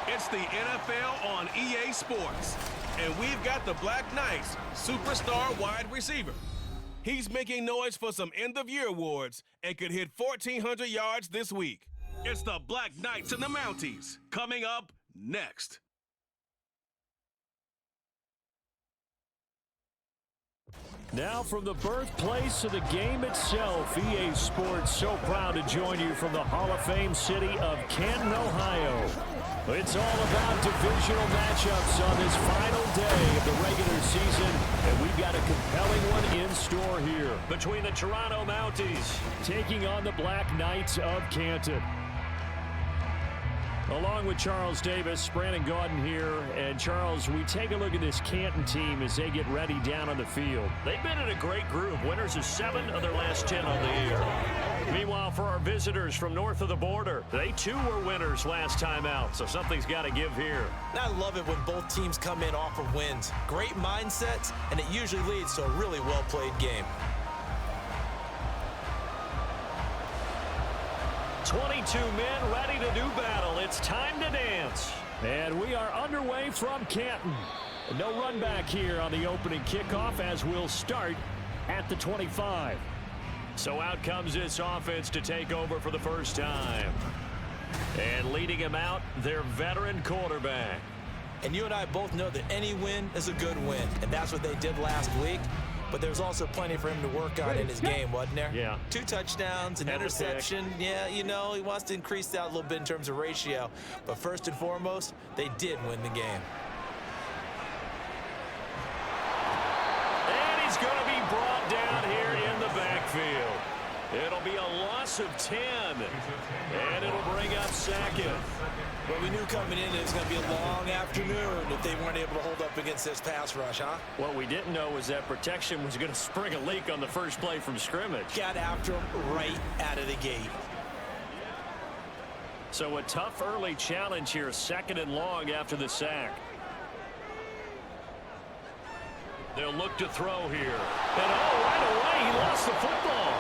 It's the NFL on EA Sports. And we've got the Black Knights superstar wide receiver. He's making noise for some end-of-year awards and could hit 1,400 yards this week. It's the Black Knights and the Mounties, coming up next. Now from the birthplace of the game itself, EA Sports so proud to join you from the Hall of Fame city of Canton, Ohio. It's all about divisional matchups on this final day of the regular season, and we've got a compelling one in store here between the Toronto Mounties taking on the Black Knights of Canton. Along with Charles Davis, Brandon Gaudin here. And Charles, we take a look at this Canton team as they get ready down on the field. They've been in a great group. Winners of 7 of their last 10 on the year. Meanwhile, for our visitors from north of the border, they too were winners last time out, so something's got to give here. I love it when both teams come in off of wins. Great mindsets, and it usually leads to a really well-played game. 22 men ready to do battle. It's time to dance. And we are underway from Canton. No run back here on the opening kickoff as we'll start at the 25. So out comes this offense to take over for the first time. And leading him out, their veteran quarterback. And you and I both know that any win is a good win, and that's what they did last week. But there's also plenty for him to work on in his game, wasn't there? Yeah. 2 touchdowns, an interception. Yeah, you know, he wants to increase that a little bit in terms of ratio. But first and foremost, they did win the game. And he's going to be brought down here in the backfield. It'll be a loss of 10. And it'll bring up second. Well, we knew coming in it was going to be a long afternoon if they weren't able to hold up against this pass rush, huh? What we didn't know was that protection was going to spring a leak on the first play from scrimmage. Got after him right out of the gate. So a tough early challenge here, 2nd and long after the sack. They'll look to throw here. And right away, he lost the football.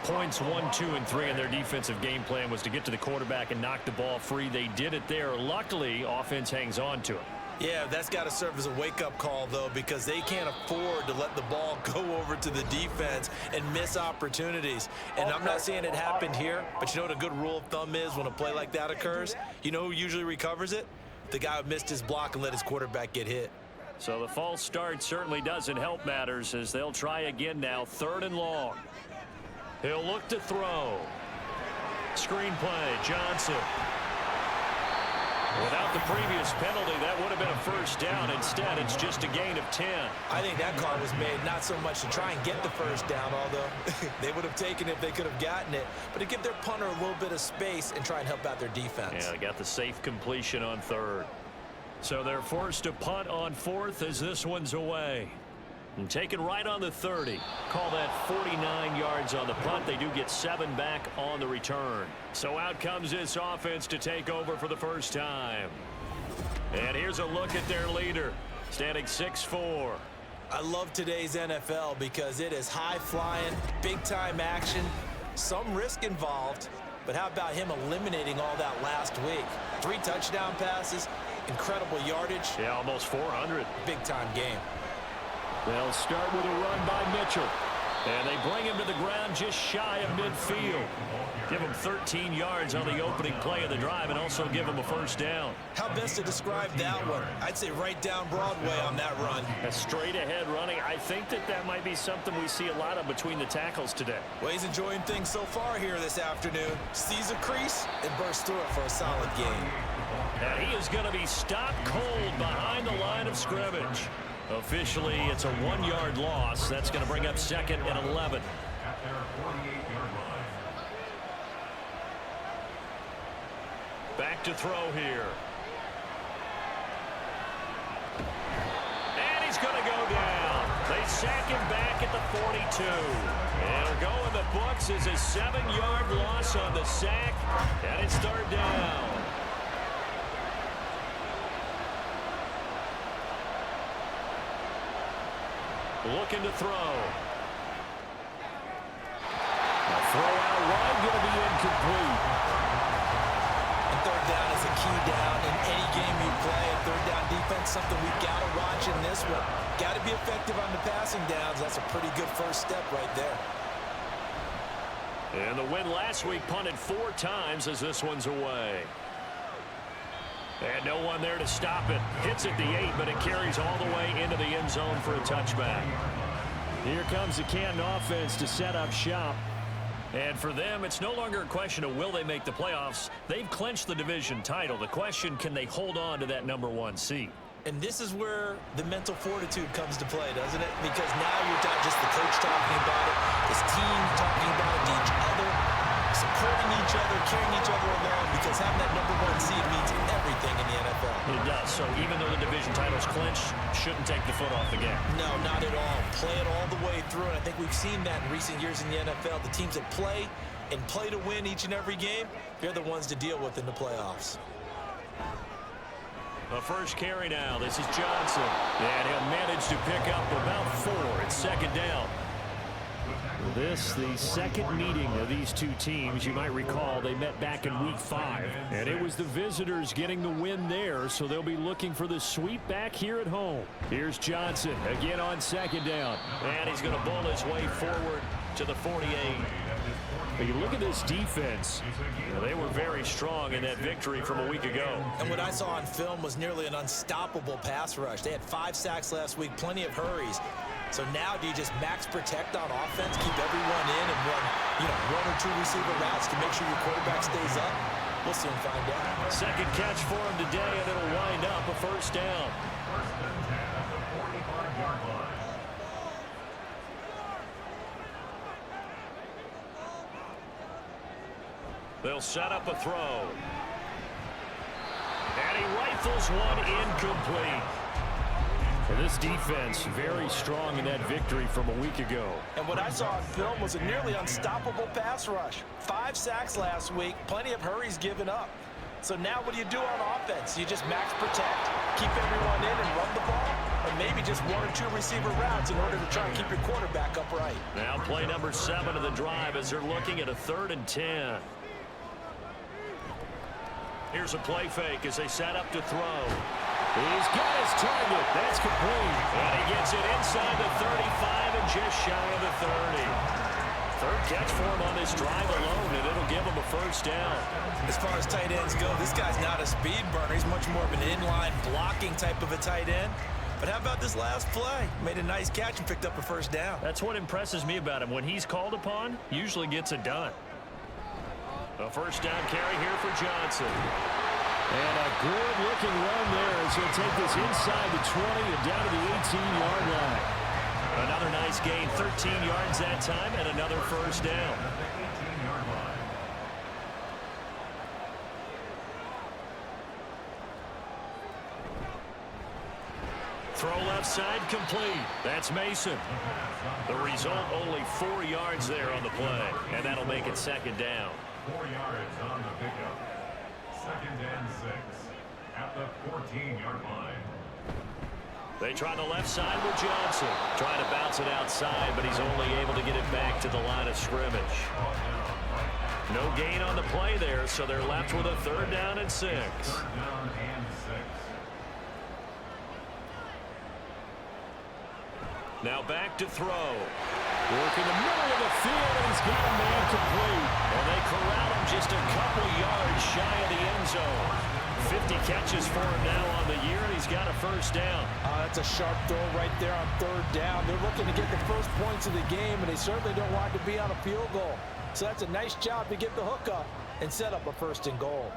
Points 1, 2, and 3 in their defensive game plan was to get to the quarterback and knock the ball free. They did it there. Luckily, offense hangs on to it. Yeah, that's got to serve as a wake-up call, though, because they can't afford to let the ball go over to the defense and miss opportunities. And I'm not saying it happened here, but you know what a good rule of thumb is when a play like that occurs? You know who usually recovers it? The guy who missed his block and let his quarterback get hit. So the false start certainly doesn't help matters as they'll try again now, 3rd and long. He'll look to throw. Screen play, Johnson. Without the previous penalty, that would have been a first down. Instead, it's just a gain of 10. I think that call was made not so much to try and get the first down, although they would have taken it if they could have gotten it, but to give their punter a little bit of space and try and help out their defense. Yeah, they got the safe completion on 3rd. So they're forced to punt on 4th as this one's away. And taken right on the 30. Call that 49 yards on the punt. They do get 7 back on the return. So out comes this offense to take over for the first time. And here's a look at their leader, standing 6'4". I love today's NFL because it is high-flying, big-time action, some risk involved. But how about him eliminating all that last week? 3 touchdown passes, incredible yardage. Yeah, almost 400. Big-time game. They'll start with a run by Mitchell. And they bring him to the ground just shy of midfield. Give him 13 yards on the opening play of the drive and also give him a first down. How best to describe that one? I'd say right down Broadway on that run. A straight ahead running. I think that might be something we see a lot of between the tackles today. Well, he's enjoying things so far here this afternoon. Sees a crease and bursts through it for a solid game. And he is going to be stopped cold behind the line of scrimmage. Officially, it's a 1-yard loss. That's going to bring up 2nd and 11. Back to throw here. And he's going to go down. They sack him back at the 42. And it'll go in the books as a 7-yard loss on the sack. And it's 3rd down. Looking to throw. A throw out wide, going to be incomplete. key down in any game you play. Third down defense, something we've got to watch in this one. Got to be effective on the passing downs. That's a pretty good first step right there. And the win last week punted 4 times as this one's away. And no one there to stop it. Hits at the 8, but it carries all the way into the end zone for a touchback. Here comes the Canton offense to set up shop. And for them, it's no longer a question of will they make the playoffs. They've clinched the division title. The question, can they hold on to that #1 seed? And this is where the mental fortitude comes to play, doesn't it? Because now you're not just the coach talking about it, this team talking about it to each other, supporting each other, carrying each other along, because having that #1 seed means everything in the NFL. It does. So even though the division title's clinched, shouldn't take the foot off the gas. No, not at all. Play it all the way through, and I think we've seen that in recent years in the NFL. The teams that play and play to win each and every game, they're the ones to deal with in the playoffs. A first carry now. This is Johnson. And he'll manage to pick up about 4. It's second down. This, the second meeting of these two teams. You might recall they met back in week 5. And it was the visitors getting the win there, so they'll be looking for the sweep back here at home. Here's Johnson again on second down. And he's going to bull his way forward to the 48. But you look at this defense. They were very strong in that victory from a week ago. And what I saw on film was nearly an unstoppable pass rush. They had 5 sacks last week, plenty of hurries. So now do you just max protect on offense, keep everyone in, and run, 1 or 2 receiver routes to make sure your quarterback stays up? We'll soon find out. Second catch for him today, and it'll wind up a first down. They'll set up a throw. And he rifles one incomplete. And this defense very strong in that victory from a week ago. And what I saw on film was a nearly unstoppable pass rush. 5 sacks last week, plenty of hurries given up. So now what do you do on offense? You just max protect, keep everyone in and run the ball, or maybe just 1 or 2 receiver routes in order to try and keep your quarterback upright. Now play number 7 of the drive as they're looking at a 3rd and 10. Here's a play fake as they set up to throw. He's got his target. That's complete. And he gets it inside the 35 and just shy of the 30. 3rd catch for him on this drive alone, and it'll give him a first down. As far as tight ends go, this guy's not a speed burner. He's much more of an inline blocking type of a tight end. But how about this last play? Made a nice catch and picked up a first down. That's what impresses me about him. When he's called upon, usually gets it done. A first down carry here for Johnson. And a good-looking run there as he'll take this inside the 20 and down to the 18-yard line. Another nice gain, 13 yards that time, and another first down. Throw left side complete. That's Mason. The result, only 4 yards there on the play, and that'll make it second down. 4 yards on the pickup. 2nd and 6 at the 14-yard line. They try the left side with Johnson. Trying to bounce it outside, but he's only able to get it back to the line of scrimmage. No gain on the play there, so they're left with a 3rd down and 6. 3rd down and 6. Now back to throw. Working the middle of the field, and he's got a man complete. And they corral him just a couple yards shy of the end zone. 50 catches for him now on the year, and he's got a first down. That's a sharp throw right there on 3rd down. They're looking to get the first points of the game, and they certainly don't want to be on a field goal. So that's a nice job to get the hook up and set up a 1st and goal.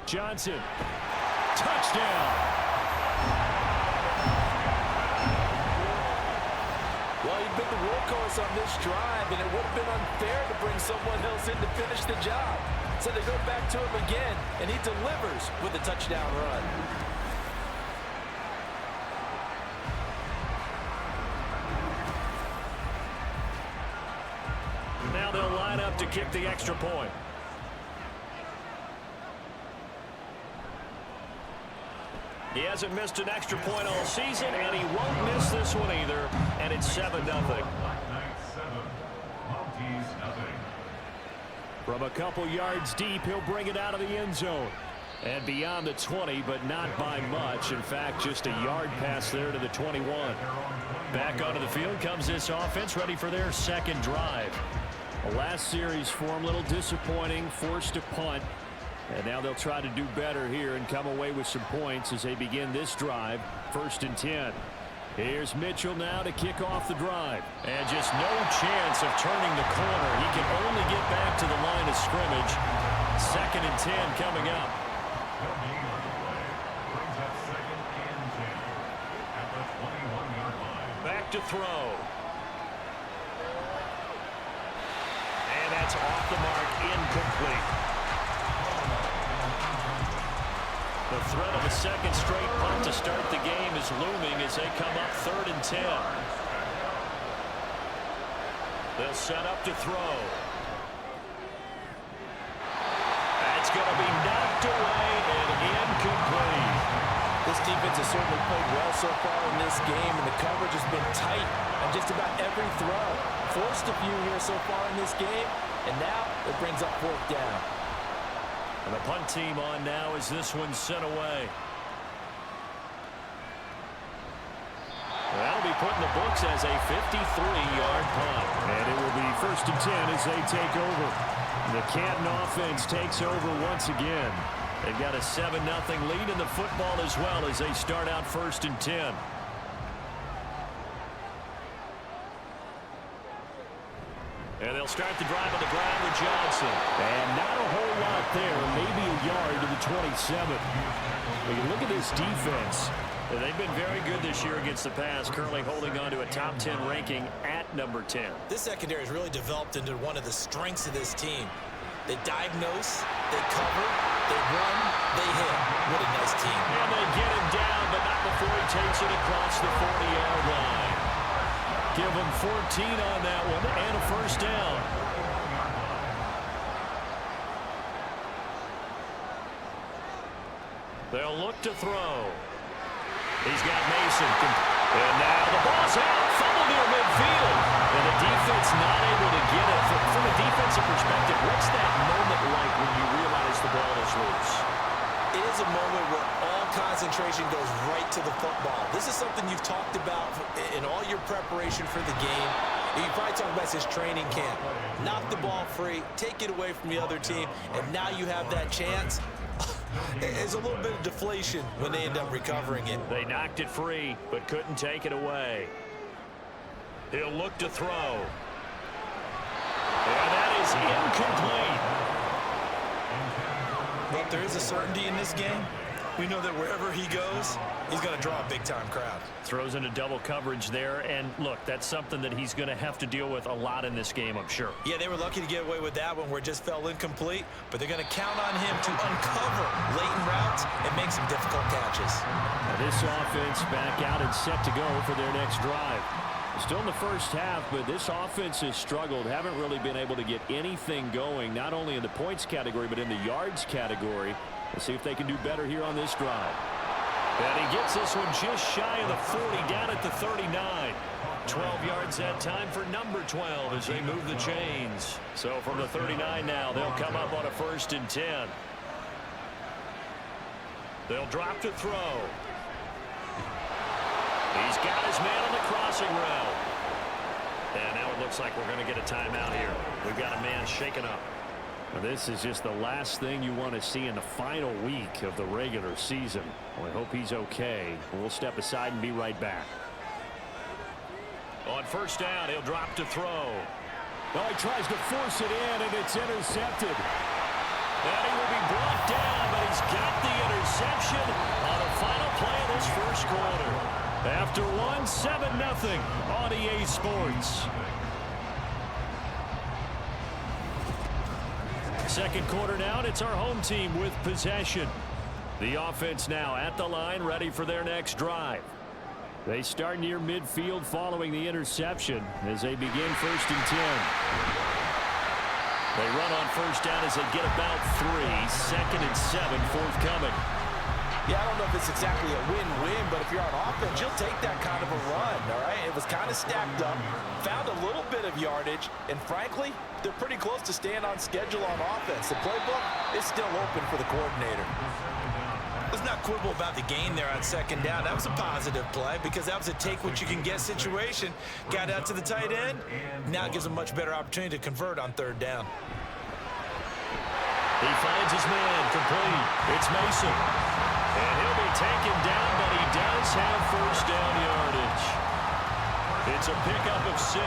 Johnson. Touchdown. Well, he'd been the workhorse on this drive, and it would have been unfair to bring someone else in to finish the job. So they go back to him again, and he delivers with a touchdown run. Now they'll line up to kick the extra point. He hasn't missed an extra point all season, and he won't miss this one either. And it's 7-0. Black Knights 7, Mounties 0. From a couple yards deep, he'll bring it out of the end zone. And beyond the 20, but not by much. In fact, just a yard pass there to the 21. Back onto the field comes this offense, ready for their second drive. The last series for him, a little disappointing, forced to punt. And now they'll try to do better here and come away with some points as they begin this drive, 1st and 10. Here's Mitchell now to kick off the drive. And just no chance of turning the corner. He can only get back to the line of scrimmage. 2nd and 10 coming up. Back to throw. And that's off the mark, incomplete. The threat of a second straight punt to start the game is looming as they come up 3rd and 10. They'll set up to throw. That's going to be knocked away and incomplete. This defense has certainly played well so far in this game, and the coverage has been tight on just about every throw. Forced a few here so far in this game, and now it brings up 4th down. And the punt team on now as this one's sent away. That'll be put in the books as a 53-yard punt. And it will be 1st and 10 as they take over. The Canton offense takes over once again. They've got a 7-0 lead in the football as well as they start out 1st and 10. And they'll start the drive on the ground with Johnson. And not a whole lot there, maybe a yard to the 27. But you look at this defense. They've been very good this year against the pass, currently holding on to a top 10 ranking at number 10. This secondary has really developed into one of the strengths of this team. They diagnose, they cover, they run, they hit. What a nice team. And they get him down, but not before he takes it across the 40-yard line. Give him 14 on that one and a 1st down. They'll look to throw. He's got Mason. And now the ball's out. Fumble near midfield. And the defense not able to get it. From a defensive perspective, what's that moment like when you realize the ball is loose? It is a moment where all concentration goes right to the football. This is something you've talked about in all your preparation for the game. You probably talked about this training camp. Knock the ball free, take it away from the other team, and now you have that chance. There's a little bit of deflation when they end up recovering it. They knocked it free, but couldn't take it away. He'll look to throw. And that is incomplete. But there is a certainty in this game. We know that wherever he goes, he's going to draw a big-time crowd. Throws into double coverage there, and look, that's something that he's going to have to deal with a lot in this game, I'm sure. Yeah, they were lucky to get away with that one where it just fell incomplete, but they're going to count on him to uncover latent routes and make some difficult catches. Now this offense back out and set to go for their next drive. Still in the first half, but this offense has struggled. Haven't really been able to get anything going, not only in the points category, but in the yards category. Let's see if they can do better here on this drive. And he gets this one just shy of the 40, down at the 39. 12 yards that time for number 12 as they move the chains. So from the 39 now, they'll come up on a 1st and 10. They'll drop to throw. He's got his man on the crossing route. And now it looks like we're going to get a timeout here. We've got a man shaken up. Now this is just the last thing you want to see in the final week of the regular season. Well, I hope he's okay. We'll step aside and be right back. On 1st down, he'll drop to throw. Well, he tries to force it in, and it's intercepted. And he will be brought down, but he's got the interception on the final play of this first quarter. After one, 7-0 on EA Sports. Second quarter now, and it's our home team with possession. The offense now at the line, ready for their next drive. They start near midfield following the interception as they begin 1st and 10. They run on 1st down as they get about 3. 2nd and 7 forthcoming. Yeah, I don't know if it's exactly a win-win, but if you're on offense, you'll take that kind of a run, all right? It was kind of stacked up, found a little bit of yardage, and frankly, they're pretty close to staying on schedule on offense. The playbook is still open for the coordinator. Let's not quibble about the gain there on second down. That was a positive play because that was a take-what-you-can-get situation. Got out to the tight end. Now it gives a much better opportunity to convert on third down. He finds his man complete. It's Mason. And he'll be taken down, but he does have first down yardage. It's a pickup of 6.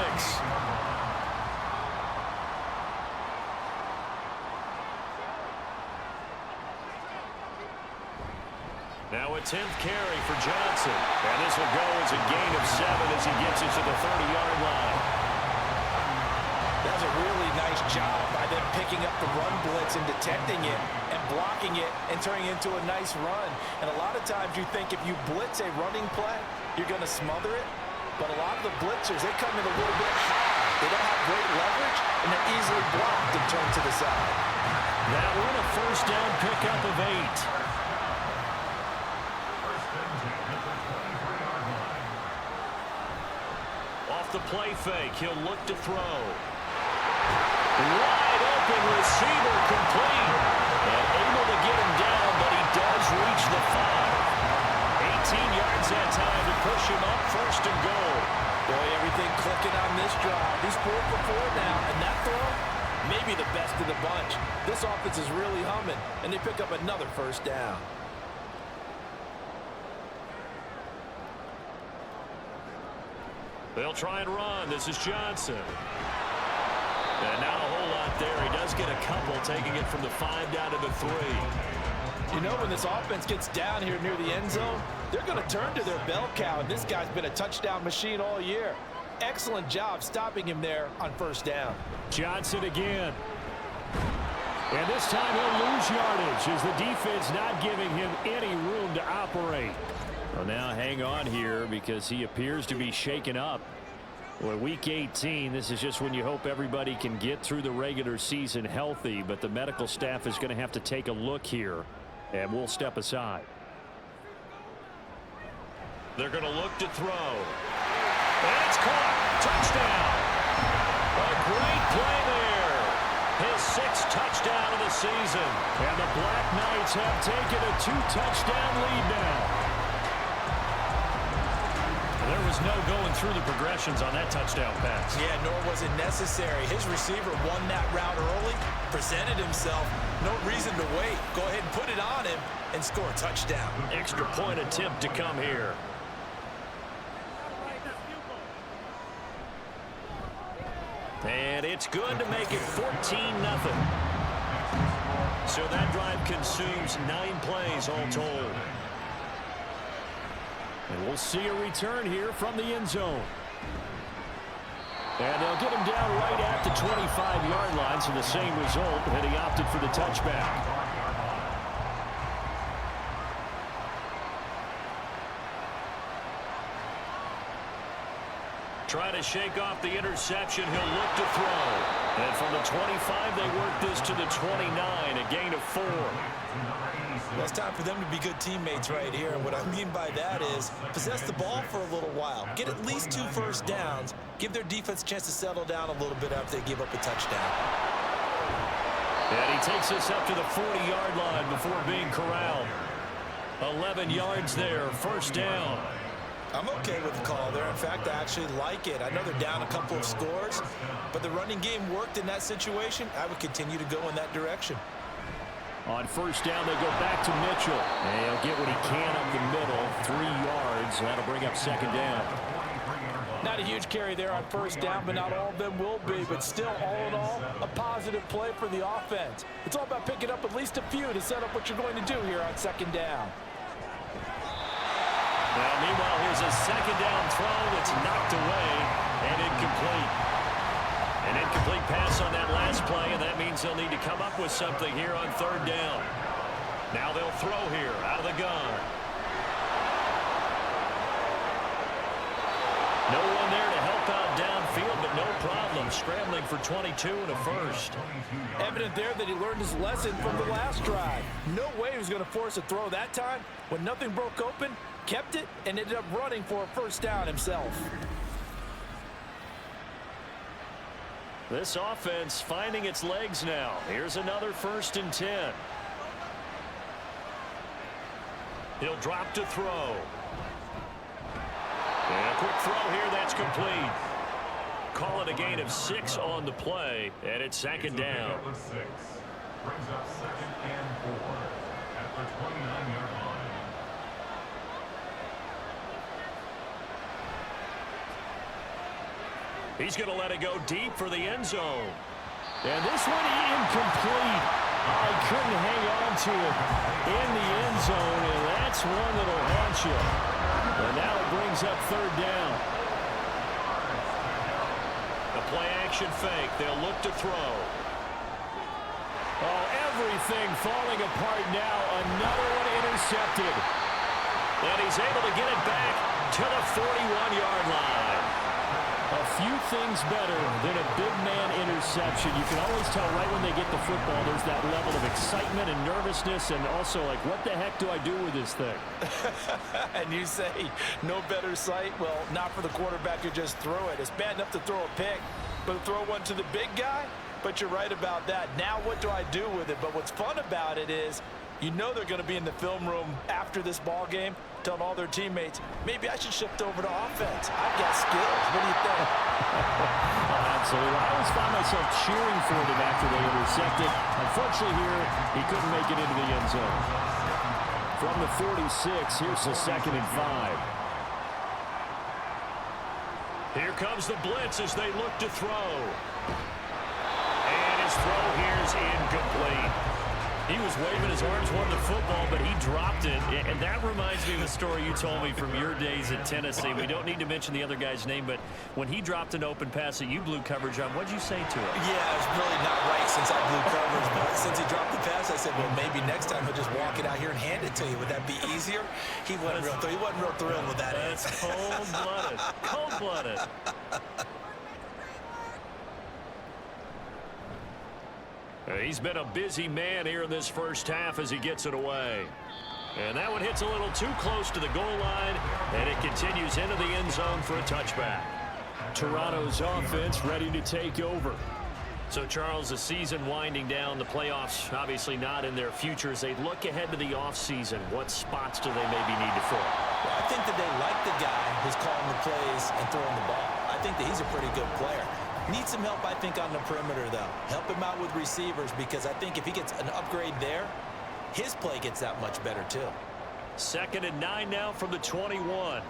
Now a 10th carry for Johnson. And this will go as a gain of 7 as he gets it to the 30-yard line. That was a really nice job by them picking up the run blitz and detecting it and blocking it and turning it into a nice run. And a lot of times you think if you blitz a running play, you're going to smother it. But a lot of the blitzers, they come in a little bit high. They don't have great leverage, and they're easily blocked and turned to the side. That one a first down pickup of 8. The play fake. He'll look to throw. Wide open receiver complete. And able to get him down, but he does reach the 5. 18 yards that time to push him up first and goal. Boy, everything clicking on this drive. He's 4 for 4 now, and that throw, maybe the best of the bunch. This offense is really humming, and they pick up another first down. They'll try and run. This is Johnson. And not a whole lot there. He does get a couple, taking it from the 5 down to the 3. You know, when this offense gets down here near the end zone, they're going to turn to their bell cow, and this guy's been a touchdown machine all year. Excellent job stopping him there on first down. Johnson again. And this time he'll lose yardage as the defense not giving him any room to operate. Well, now hang on here because he appears to be shaken up. Well, week 18, this is just when you hope everybody can get through the regular season healthy, but the medical staff is going to have to take a look here, and we'll step aside. They're going to look to throw. And it's caught. Touchdown. A great play there. His 6th touchdown of the season. And the Black Knights have taken a 2-touchdown lead now. There was no going through the progressions on that touchdown pass. Yeah, nor was it necessary. His receiver won that route early, presented himself. No reason to wait. Go ahead and put it on him and score a touchdown. Extra point attempt to come here. And it's good to make it 14-0. So that drive consumes 9 plays all told. And we'll see a return here from the end zone. And they'll get him down right at the 25-yard line, so the same result, and he opted for the touchback. Try to shake off the interception. He'll look to throw. And from the 25, they work this to the 29, a gain of 4. Well, it's time for them to be good teammates right here. And what I mean by that is possess the ball for a little while. Get at least 2 first downs. Give their defense a chance to settle down a little bit after they give up a touchdown. And he takes us up to the 40-yard line before being corralled. 11 yards there, first down. I'm okay with the call there. In fact, I actually like it. I know they're down a couple of scores, but the running game worked in that situation. I would continue to go in that direction. On first down, they go back to Mitchell. And he'll get what he can up the middle, 3 yards. That'll bring up second down. Not a huge carry there on first down, but not all of them will be. But still, all in all, a positive play for the offense. It's all about picking up at least a few to set up what you're going to do here on second down. Now, meanwhile, here's a second down throw that's knocked away and incomplete. An incomplete pass on that last play, and that means they'll need to come up with something here on third down. Now they'll throw here out of the gun. No one there to help out downfield, but no problem. scrambling for 22 and a first. Evident there that he learned his lesson from the last drive. No way he was going to force a throw that time. When nothing broke open, kept it, and ended up running for a first down himself. This offense finding its legs now. Here's another 1st and 10. He'll drop to throw. And a quick throw here, that's complete. Call it a gain of 6 on the play, and it's 2nd down. Brings up 2nd and 4 at the 29-yard line. He's going to let it go deep for the end zone. And this one incomplete. Oh, he couldn't hang on to it in the end zone, and that's one that'll haunt you. And now it brings up 3rd down. A play-action fake. They'll look to throw. Oh, everything falling apart now. Another one intercepted. And he's able to get it back to the 41-yard line. A few things better than a big man interception. You can always tell right when they get the football, there's that level of excitement and nervousness, and also like, what the heck do I do with this thing? And you say, no better sight? Well, not for the quarterback who just threw it. It's bad enough to throw a pick, but to throw one to the big guy? But you're right about that. Now what do I do with it? But what's fun about it is, you know they're going to be in the film room after this ball game, telling all their teammates, maybe I should shift over to offense. I've got skills. What do you think? Absolutely. I always found myself cheering for them after they intercepted. Unfortunately here, he couldn't make it into the end zone. From the 46, here's the 2nd and 5. Here comes the blitz as they look to throw. And his throw here's incomplete. He was waving his arms, wanted the football, but he dropped it. And that reminds me of the story you told me from your days at Tennessee. We don't need to mention the other guy's name, but when he dropped an open pass that you blew coverage on, what'd you say to him? Yeah, it's really not right since I blew coverage, but since he dropped the pass, I said, well, maybe next time he'll just walk it out here and hand it to you. Would that be easier? He wasn't real thrilled with that. That's cold-blooded. Cold-blooded. He's been a busy man here in this first half as he gets it away. And that one hits a little too close to the goal line, and it continues into the end zone for a touchback. Toronto's offense ready to take over. So, Charles, the season winding down, the playoffs obviously not in their future. As they look ahead to the offseason, what spots do they maybe need to fill? Well, I think that they like the guy who's calling the plays and throwing the ball. I think that he's a pretty good player. Needs some help, I think, on the perimeter, though. Help him out with receivers, because I think if he gets an upgrade there, his play gets that much better, too. 2nd and 9 now from the 21.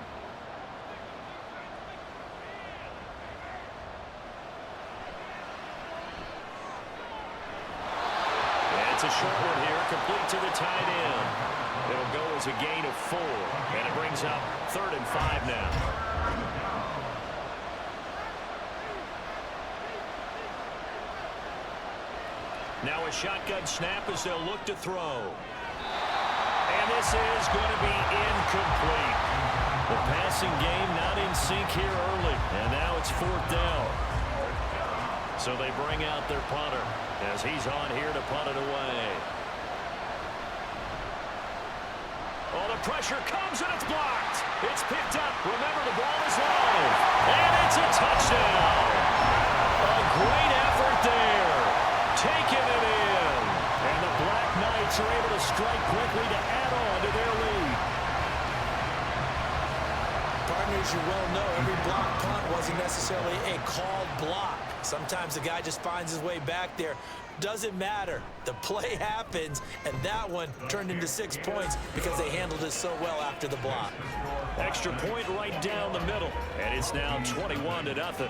It's a short one here, complete to the tight end. It'll go as a gain of 4, and it brings up 3rd and 5 now. Now a shotgun snap as they'll look to throw. And this is going to be incomplete. The passing game not in sync here early, and now it's 4th down. So they bring out their punter as he's on here to punt it away. Oh, the pressure comes and it's blocked. It's picked up. Remember, the ball is live. And it's a touchdown. A great effort there. Taking it in. And the Black Knights are able to strike quickly to add on to their lead. Partners, you well know every block punt wasn't necessarily a called block. Sometimes the guy just finds his way back there. Doesn't matter. The play happens, and that one turned into 6 points because they handled it so well after the block. Extra point right down the middle, and it's now 21-0.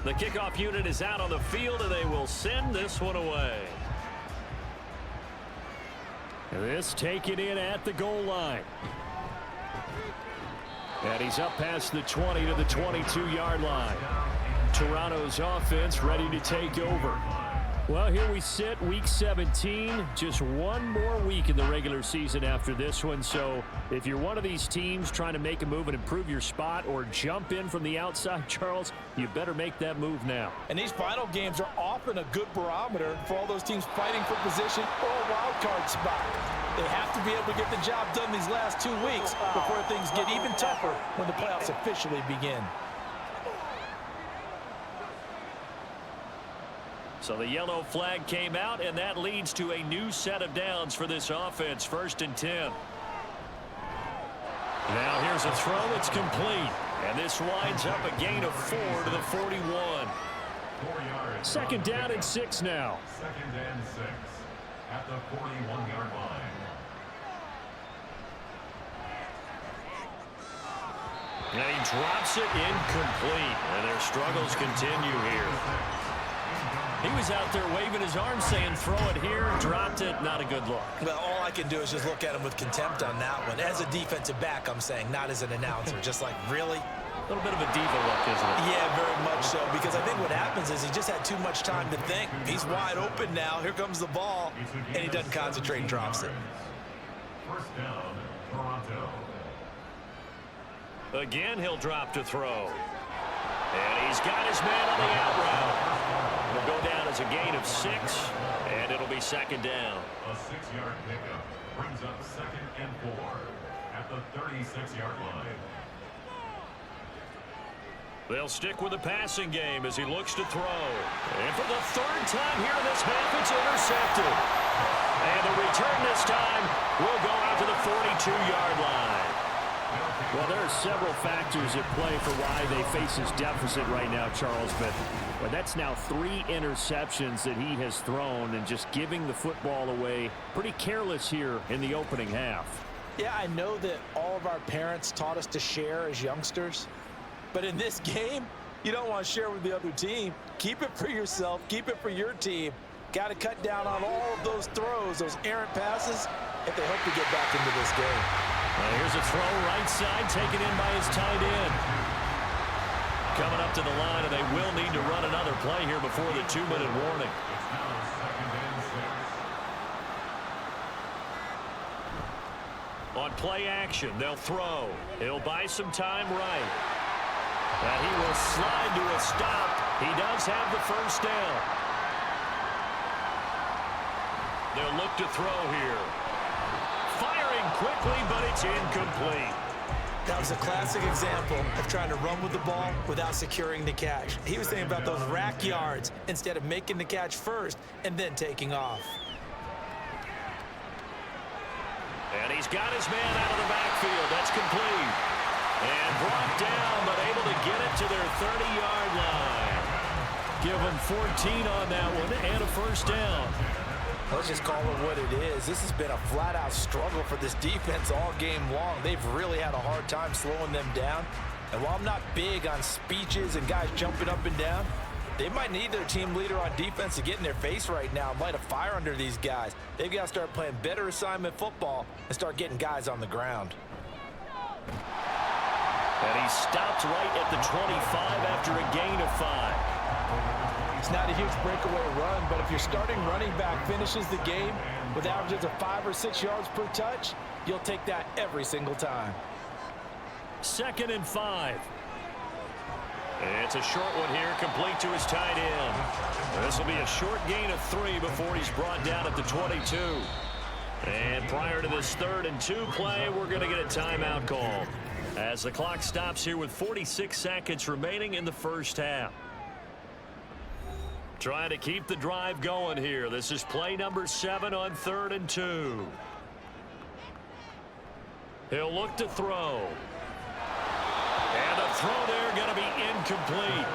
The kickoff unit is out on the field, and they will send this one away. This taken in at the goal line. And he's up past the 20 to the 22-yard line. Toronto's offense ready to take over. Well, here we sit, week 17. Just one more week in the regular season after this one. So if you're one of these teams trying to make a move and improve your spot or jump in from the outside, Charles, you better make that move now. And these final games are often a good barometer for all those teams fighting for position or a wild card spot. They have to be able to get the job done these last 2 weeks before things get even tougher when the playoffs officially begin. So the yellow flag came out, and that leads to a new set of downs for this offense. 1st and 10. Now here's a throw. It's complete. And this winds up a gain of 4 to the 41. 4 yards. 2nd down and 6 now. 2nd and 6 at the 41-yard line. And he drops it incomplete. And their struggles continue here. He was out there waving his arms saying, throw it here, dropped it, not a good look. Well, all I can do is just look at him with contempt on that one. As a defensive back, I'm saying, not as an announcer. Just like, really? A little bit of a diva look, isn't it? Yeah, very much so, because I think what happens is he just had too much time to think. He's wide open now. Here comes the ball, and he doesn't concentrate and drops it. 1st down, Toronto. Again, he'll drop to throw. And he's got his man on the out route. It'll go down as a gain of 6, and it'll be 2nd down. A 6-yard pickup brings up 2nd and 4 at the 36-yard line. They'll stick with the passing game as he looks to throw. And for the 3rd time here in this half, it's intercepted. And the return this time will go out to the 42-yard line. Well, there are several factors at play for why they face this deficit right now, Charles, but that's now 3 interceptions that he has thrown and just giving the football away. Pretty careless here in the opening half. Yeah, I know that all of our parents taught us to share as youngsters, but in this game, you don't want to share with the other team. Keep it for yourself. Keep it for your team. Got to cut down on all of those throws, those errant passes, if they hope to get back into this game. Here's a throw right side, taken in by his tight end. Coming up to the line, and they will need to run another play here before the 2-minute warning. It's now 2nd and 6. On play action, they'll throw. He'll buy some time right. And he will slide to a stop. He does have the 1st down. They'll look to throw here. Firing quickly, but it's incomplete. That was a classic example of trying to run with the ball without securing the catch. He was thinking about those rack yards instead of making the catch first and then taking off. And he's got his man out of the backfield. That's complete. And brought down, but able to get it to their 30-yard line. Give him 14 on that one and a 1st down. Let's just call it what it is. This has been a flat-out struggle for this defense all game long. They've really had a hard time slowing them down. And while I'm not big on speeches and guys jumping up and down, they might need their team leader on defense to get in their face right now and light a fire under these guys. They've got to start playing better assignment football and start getting guys on the ground. And he stopped right at the 25 after a gain of 5. It's not a huge breakaway run, but if your starting running back finishes the game with averages of 5 or 6 yards per touch, you'll take that every single time. 2nd and 5. It's a short one here, complete to his tight end. This will be a short gain of 3 before he's brought down at the 22. And prior to this 3rd and 2 play, we're going to get a timeout call as the clock stops here with 46 seconds remaining in the 1st half. Trying to keep the drive going here. This is play number 7 on 3rd and 2. He'll look to throw. And the throw there going to be incomplete.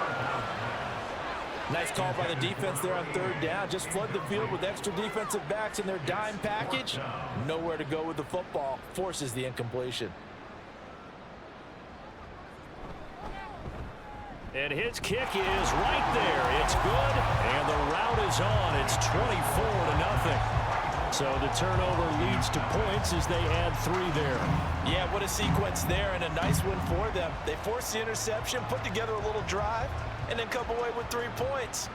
Nice call by the defense there on 3rd down. Just flood the field with extra defensive backs in their dime package. Nowhere to go with the football. Forces the incompletion. And his kick is right there. It's good, and the route is on. It's 24-0. So the turnover leads to points as they add 3 there. Yeah, what a sequence there, and a nice one for them. They forced the interception, put together a little drive, and then come away with 3 points.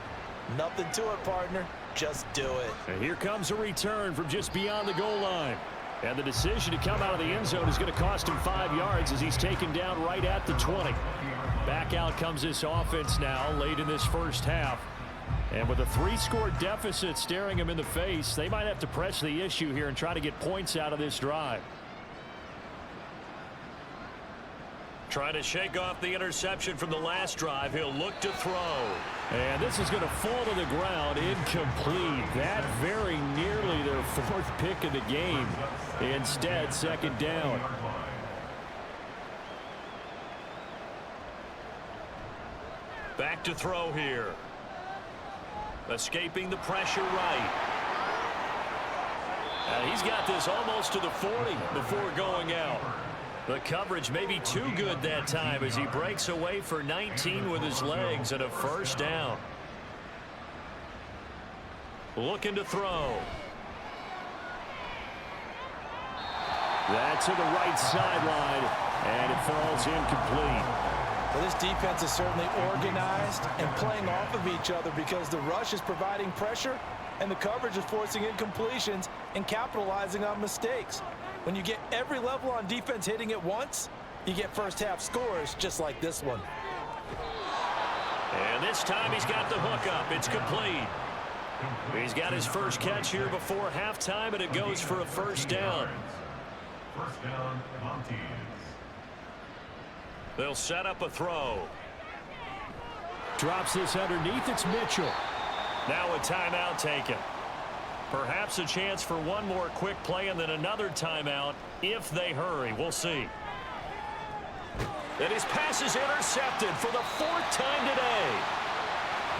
Nothing to it, partner. Just do it. And here comes a return from just beyond the goal line. And the decision to come out of the end zone is going to cost him 5 yards as he's taken down right at the 20. Back out comes this offense now late in this first half. And with a 3-score deficit staring him in the face, they might have to press the issue here and try to get points out of this drive. Trying to shake off the interception from the last drive. He'll look to throw. And this is going to fall to the ground incomplete. That very nearly their 4th pick of the game. Instead, second down. Back to throw here. Escaping the pressure right. And he's got this almost to the 40 before going out. The coverage may be too good that time as he breaks away for 19 with his legs and a first down. Looking to throw. That's to the right sideline, and it falls incomplete. Well, this defense is certainly organized and playing off of each other because the rush is providing pressure and the coverage is forcing incompletions and capitalizing on mistakes. When you get every level on defense hitting at once, you get first half scores just like this one. And this time he's got the hook up. It's complete. He's got his first catch here before halftime, and it goes for a first down. First down, Mounties. They'll set up a throw. Drops this underneath. It's Mitchell. Now a timeout taken. Perhaps a chance for one more quick play and then another timeout if they hurry. We'll see. And his pass is intercepted for the 4th time today.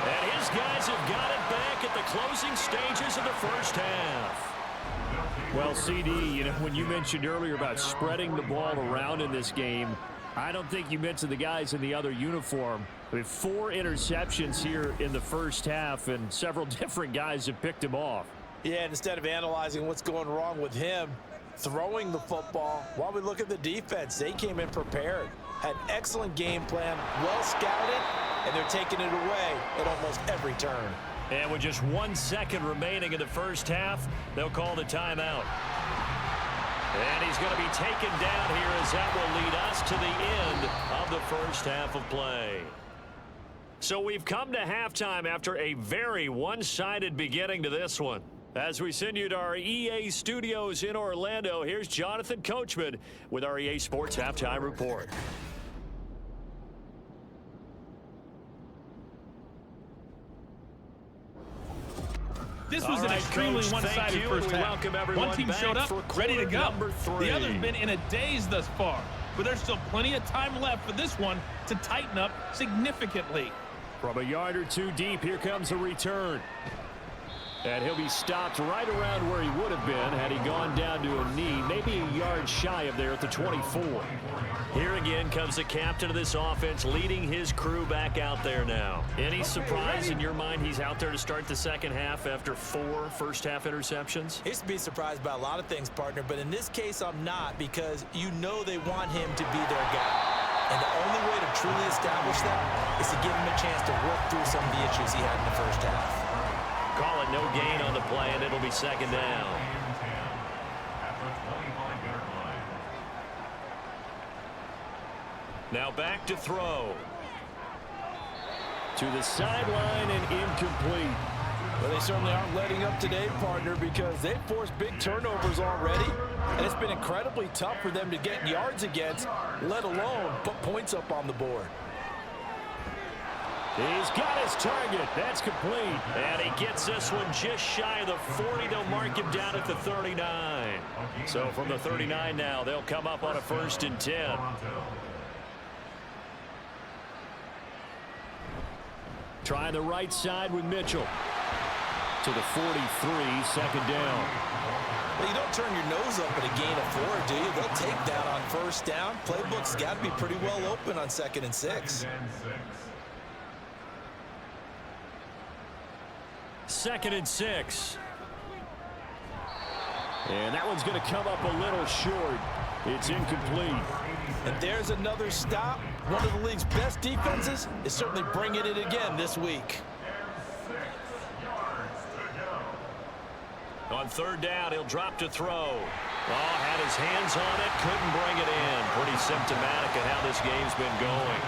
And his guys have got it back at the closing stages of the first half. Well, CD, when you mentioned earlier about spreading the ball around in this game, I don't think you mentioned the guys in the other uniform. We have 4 interceptions here in the first half, and several different guys have picked him off. Yeah, and instead of analyzing what's going wrong with him throwing the football, while we look at the defense, they came in prepared, had excellent game plan, well scouted, and they're taking it away at almost every turn. And with just 1 second remaining in the first half, they'll call the timeout. And he's going to be taken down here as that will lead us to the end of the first half of play. So we've come to halftime after a very one-sided beginning to this one. As we send you to our EA studios in Orlando, here's Jonathan Coachman with our EA Sports Halftime Report. This was an extremely one-sided first half. One team showed up, ready to go. The other's been in a daze thus far, but there's still plenty of time left for this one to tighten up significantly. From a yard or 2 deep, here comes a return. And he'll be stopped right around where he would have been had he gone down to a knee, maybe a yard shy of there at the 24. Here again comes the captain of this offense leading his crew back out there now. Any surprise in your mind he's out there to start the second half after 4 first-half interceptions? I used to be surprised by a lot of things, partner, but in this case I'm not, because you know they want him to be their guy. And the only way to truly establish that is to give him a chance to work through some of the issues he had in the first half. Call it no gain on the play, and it'll be second down. Now back to throw. To the sideline and incomplete. Well, they certainly aren't letting up today, partner, because they've forced big turnovers already, and it's been incredibly tough for them to get yards against, let alone put points up on the board. He's got his target. That's complete. And he gets this one just shy of the 40. They'll mark him down at the 39. So from the 39 now, they'll come up on a 1st and 10. Trying the right side with Mitchell. To the 43, second down. Well, you don't turn your nose up at a gain of 4, do you? They'll take that on first down. Playbook's got to be pretty well open on 2nd and 6. 2nd and 6. And that one's going to come up a little short. It's incomplete. And there's another stop. One of the league's best defenses is certainly bringing it again this week. On third down, he'll drop to throw. Oh, had his hands on it, couldn't bring it in. Pretty symptomatic of how this game's been going.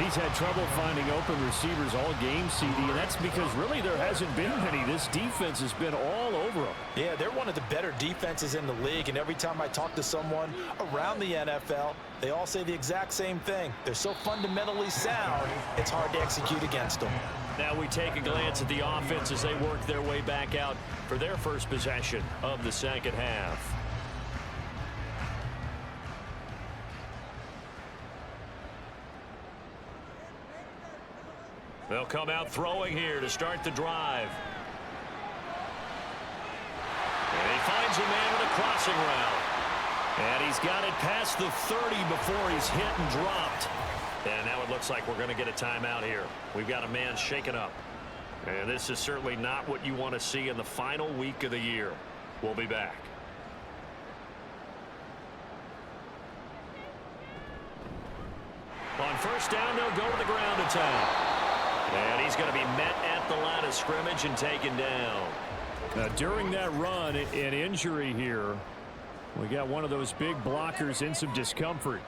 He's had trouble finding open receivers all game, CD, and that's because really there hasn't been many. This defense has been all over them. Yeah, they're one of the better defenses in the league, and every time I talk to someone around the NFL, they all say the exact same thing. They're so fundamentally sound, it's hard to execute against them. Now we take a glance at the offense as they work their way back out for their first possession of the second half. They'll come out throwing here to start the drive. And he finds a man with a crossing route. And he's got it past the 30 before he's hit and dropped. And now it looks like we're going to get a timeout here. We've got a man shaken up. And this is certainly not what you want to see in the final week of the year. We'll be back. On first down, they'll go to the ground attack. And he's going to be met at the line of scrimmage and taken down. Now, during that run, an injury here. We got one of those big blockers in some discomfort.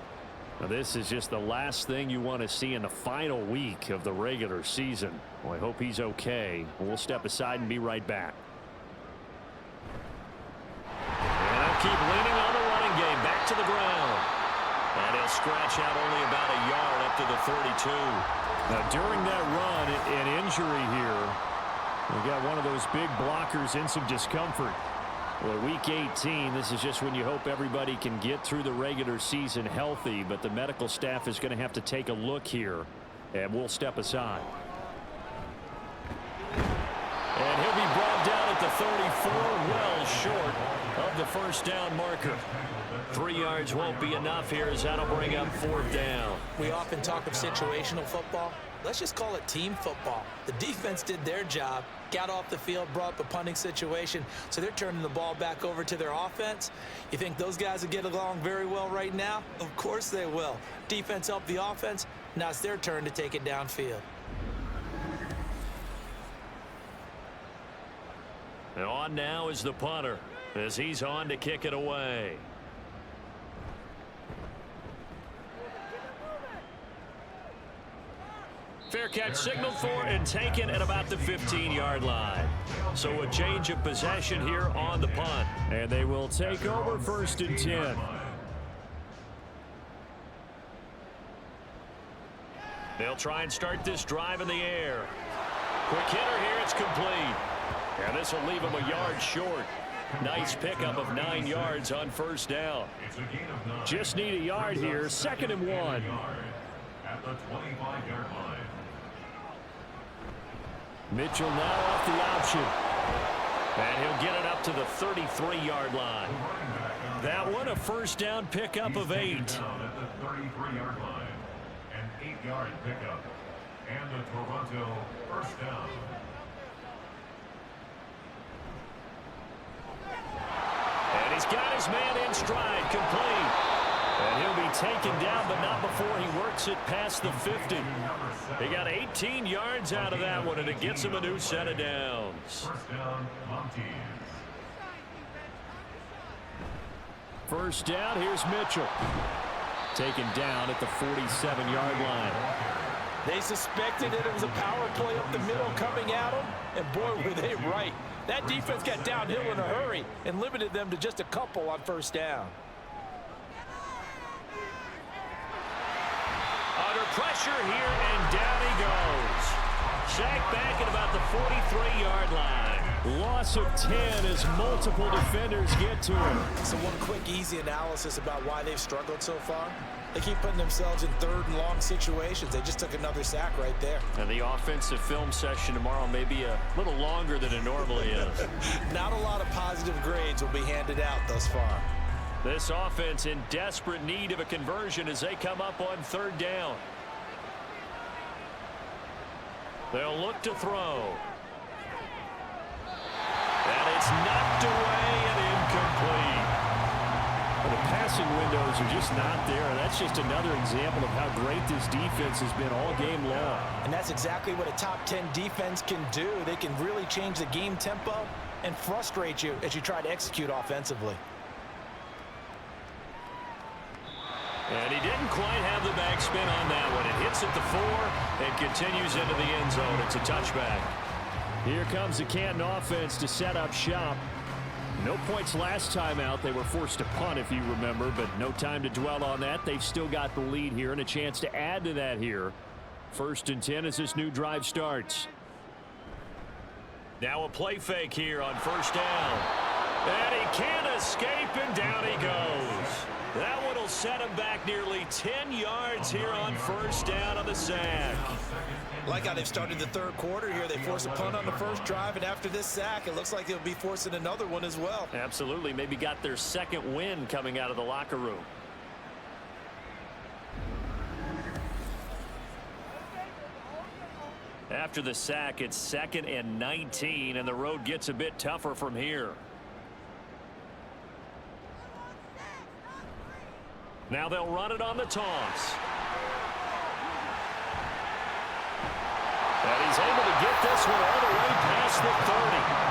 Now, this is just the last thing you want to see in the final week of the regular season. Well, I hope he's okay. We'll step aside and be right back. And they'll keep leaning on the running game. Back to the ground. And he'll scratch out only about a yard up to the 32. Now, during that run, an injury here. We got one of those big blockers in some discomfort. Well, week 18, this is just when you hope everybody can get through the regular season healthy, but the medical staff is going to have to take a look here, and we'll step aside. And he'll be brought down at the 34, well short of the first down marker. 3 yards won't be enough here as that'll bring up fourth down. We often talk of situational football. Let's just call it team football. The defense did their job, got off the field, brought up a punting situation, so they're turning the ball back over to their offense. You think those guys will get along very well right now? Of course they will. Defense helped the offense. Now it's their turn to take it downfield. And on now is the punter as he's on to kick it away. Fair catch signaled for and taken at about the 15-yard line. So a change of possession here on the punt. And they will take over first and 10. They'll try and start this drive in the air. Quick hitter here, it's complete. And this will leave him a yard short. Nice pickup of 9 yards on first down. Just need a yard here, 2nd and 1. At the 25-yard line. Mitchell now off the option. And he'll get it up to the 33-yard line. That one a first down pickup of 8. At the 33-yard line. An 8-yard pickup. And the Toronto first down. And he's got his man in stride, complete. And he'll be taken down, but not before he works it past the 50. He got 18 yards out of that one, and it gets him a new set of downs. First down, Mounties. First down, here's Mitchell. Taken down at the 47-yard line. They suspected that it was a power play up the middle coming at them, and boy, were they right. That defense got downhill in a hurry and limited them to just a couple on first down. Under pressure here, and down he goes. Sacked back at about the 43-yard line. Loss of 10 as multiple defenders get to him. So one quick, easy analysis about why they've struggled so far. They keep putting themselves in third and long situations. They just took another sack right there. And the offensive film session tomorrow may be a little longer than it normally is. Not a lot of positive grades will be handed out thus far. This offense in desperate need of a conversion as they come up on third down. They'll look to throw. And it's knocked away and incomplete. Well, the passing windows are just not there. That's just another example of how great this defense has been all game long. And that's exactly what a top 10 defense can do. They can really change the game tempo and frustrate you as you try to execute offensively. And he didn't quite have the backspin on that one. It hits at the 4 and continues into the end zone. It's a touchback. Here comes the Canton offense to set up shop. No points last time out. They were forced to punt, if you remember, but no time to dwell on that. They've still got the lead here and a chance to add to that here. 1st and 10 as this new drive starts. Now a play fake here on 1st down. And he can't escape, and down he goes. That one will set him back nearly 10 yards here on 1st down on the sack. Like how they've started the 3rd quarter here. They force a punt on the 1st drive, and after this sack, it looks like they'll be forcing another one as well. Absolutely. Maybe got their 2nd win coming out of the locker room. After the sack, it's 2nd and 19, and the road gets a bit tougher from here. Now they'll run it on the toss. And he's able to get this one all the way past the 30.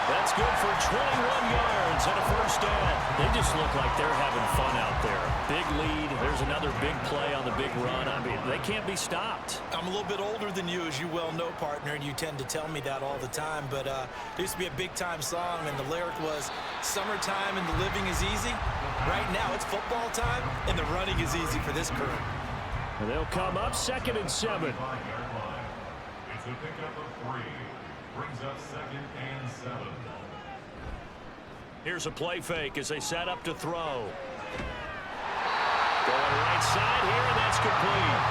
That's good for 21 yards and a 1st down. They just look like they're having fun out there. Big lead. There's another big play on the big run. I mean, they can't be stopped. I'm a little bit older than you, as you well know, partner, and you tend to tell me that all the time. But there used to be a big-time song, and the lyric was, "Summertime and the living is easy." Right now, it's football time, and the running is easy for this crew. And they'll come up 2nd and 7. It's a pickup of 3. Brings up 2nd and 7. Here's a play fake as they set up to throw. Going right side here, and that's complete.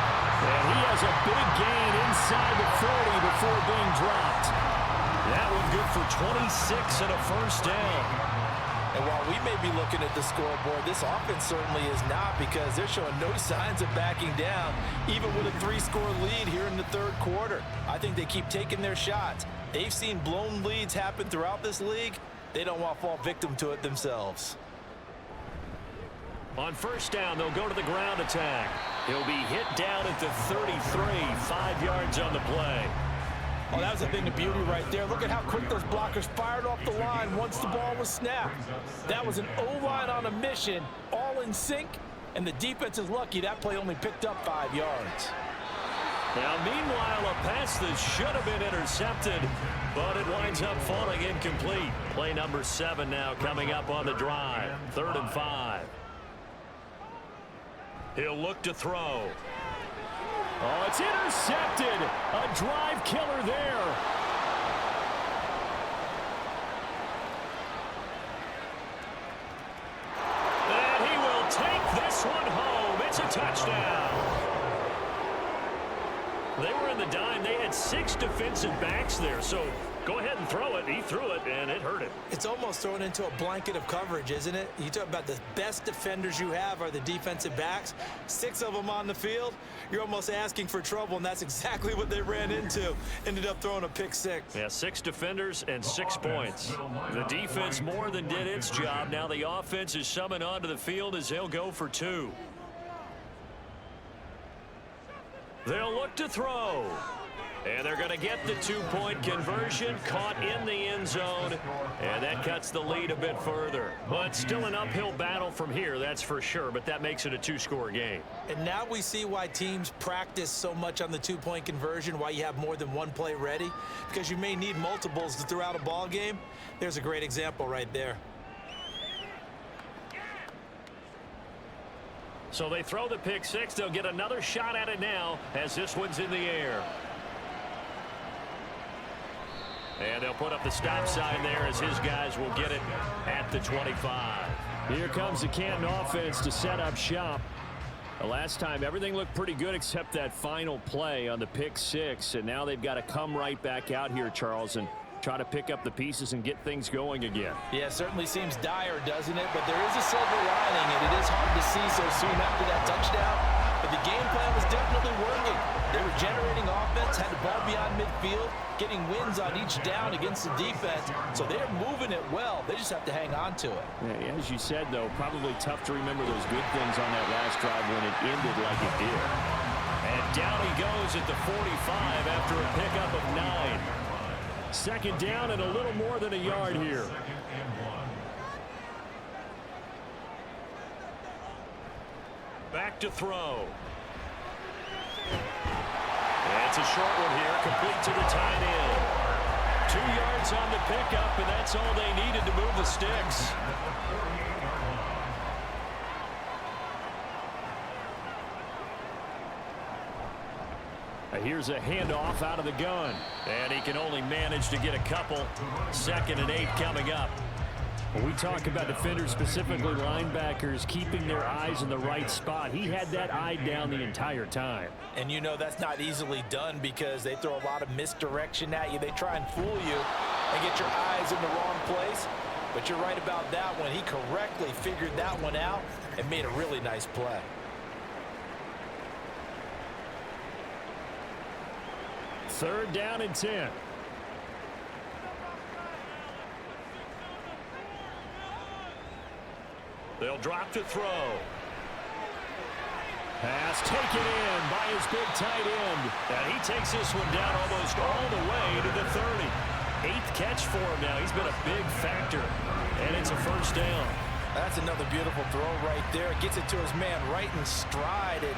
And he has a big gain inside the 40 before being dropped. That one good for 26 and a 1st down. And while we may be looking at the scoreboard, this offense certainly is not, because they're showing no signs of backing down, even with a 3-score lead here in the 3rd quarter. I think they keep taking their shots. They've seen blown leads happen throughout this league. They don't want to fall victim to it themselves. On 1st down, they'll go to the ground attack. He'll be hit down at the 33, 5 yards on the play. Oh, that was a thing of beauty right there. Look at how quick those blockers fired off the line once the ball was snapped. That was an O-line on a mission, all in sync, and the defense is lucky that play only picked up 5 yards. Now, meanwhile, a pass that should have been intercepted, but it winds up falling incomplete. Play number 7 now coming up on the drive. 3rd and 5. He'll look to throw. Oh, it's intercepted. A drive killer there. And he will take this one home. It's a touchdown. They were in the dime. They had 6 defensive backs there, so go ahead and throw it. He threw it, and it hurt him. It's almost thrown into a blanket of coverage, isn't it? You talk about the best defenders you have are the defensive backs. 6 of them on the field. You're almost asking for trouble, and that's exactly what they ran into. Ended up throwing a pick 6. Yeah, 6 defenders and 6 points. The defense more than did its job. Now the offense is summoned onto the field as they'll go for 2. They'll look to throw. And they're going to get the 2-point conversion, caught in the end zone, and that cuts the lead a bit further. But still an uphill battle from here, that's for sure, but that makes it a 2-score game. And now we see why teams practice so much on the 2-point conversion, why you have more than one play ready, because you may need multiples to throw out a ball game. There's a great example right there. So they throw the pick 6. They'll get another shot at it now as this one's in the air. And they'll put up the stop sign there as his guys will get it at the 25. Here comes the Canton offense to set up shop. The last time everything looked pretty good except that final play on the pick 6. And now they've got to come right back out here, Charles, and try to pick up the pieces and get things going again. Yeah, it certainly seems dire, doesn't it? But there is a silver lining, and it is hard to see so soon after that touchdown. But the game plan was definitely working. They were generating offense, had the ball beyond midfield, getting wins on each down against the defense. So they're moving it well. They just have to hang on to it. Yeah, as you said, though, probably tough to remember those good things on that last drive when it ended like it did. And down he goes at the 45 after a pickup of 9. Second down and a little more than a yard here. Back to throw. It's a short one here, complete to the tight end. 2 yards on the pickup, and that's all they needed to move the sticks. Here's a handoff out of the gun. And he can only manage to get a couple. 2nd and 8 coming up. When we talk about defenders, specifically linebackers, keeping their eyes in the right spot, he had that eye down the entire time. And you know that's not easily done because they throw a lot of misdirection at you. They try and fool you and get your eyes in the wrong place. But you're right about that one. He correctly figured that one out and made a really nice play. Third down and 10. They'll drop to throw. Pass taken in by his big tight end. And he takes this one down almost all the way to the 30. 8th catch for him now. He's been a big factor. And it's a first down. That's another beautiful throw right there. Gets it to his man right in stride. And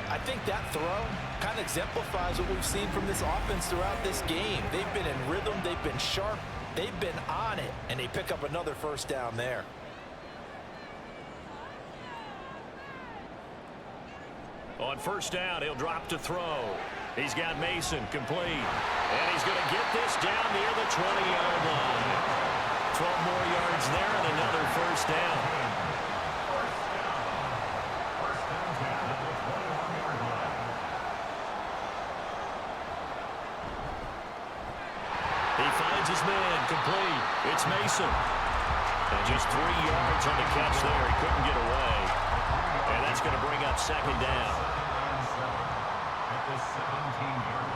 I think that throw kind of exemplifies what we've seen from this offense throughout this game. They've been in rhythm. They've been sharp. They've been on it. And they pick up another first down there. On first down, he'll drop to throw. He's got Mason complete. And he's going to get this down near the 20-yard line. 12 more yards there and another first down. He finds his man complete. It's Mason. And just 3 yards on the catch there. He couldn't get away. And that's going to bring up second down. At the 17-yard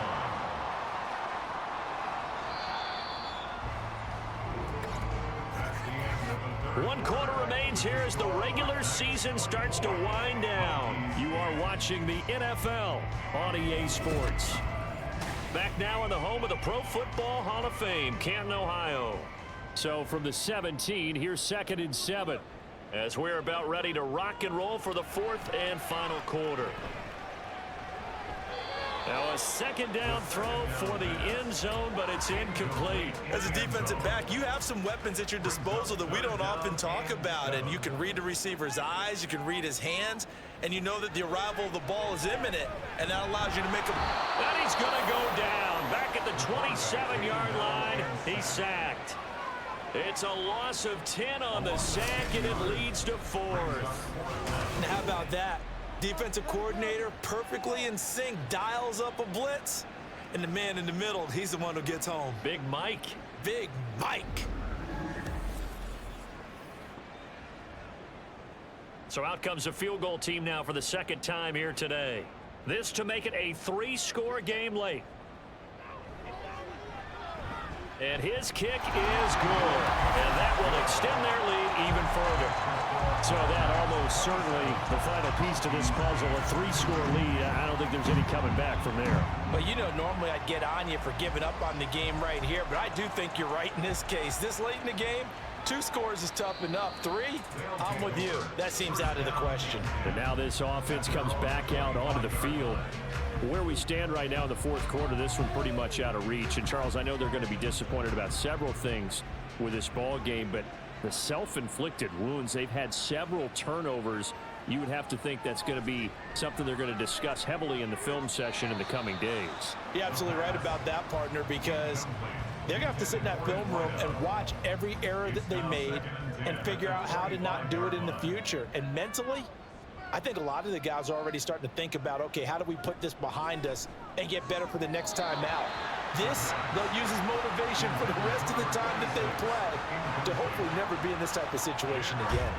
line. 1 quarter remains here as the regular season starts to wind down. You are watching the NFL on EA Sports. Back now in the home of the Pro Football Hall of Fame, Canton, Ohio. So from the 17, here's 2nd and 7. As we're about ready to rock and roll for the 4th and final quarter. Now a 2nd down throw for the end zone, but it's incomplete. As a defensive back, you have some weapons at your disposal that we don't often talk about. And you can read the receiver's eyes, you can read his hands, and you know that the arrival of the ball is imminent, and that allows you to make a... And he's going to go down. Back at the 27-yard line, he's sacked. It's a loss of 10 on the sack, and it leads to 4th. And how about that? Defensive coordinator perfectly in sync, dials up a blitz, and the man in the middle, he's the one who gets home. Big Mike. Big Mike. So out comes a field goal team now for the 2nd time here today. This to make it a 3-score game late. And his kick is good. And that will extend their lead even further. So that almost certainly the final piece to this puzzle, a 3-score lead. I don't think there's any coming back from there. But you know, normally I'd get on you for giving up on the game right here, but I do think you're right in this case. This late in the game, 2 scores is tough enough. 3, I'm with you. That seems out of the question. And now this offense comes back out onto the field. Where we stand right now in the 4th quarter, this one pretty much out of reach. And Charles, I know they're going to be disappointed about several things with this ball game, but the self-inflicted wounds, they've had several turnovers. You would have to think that's going to be something they're going to discuss heavily in the film session in the coming days. You're absolutely right about that, partner, because they're going to have to sit in that film room and watch every error that they made and figure out how to not do it in the future. And mentally, I think a lot of the guys are already starting to think about, okay, how do we put this behind us and get better for the next time out? This, they'll use as motivation for the rest of the time that they play to hopefully never be in this type of situation again.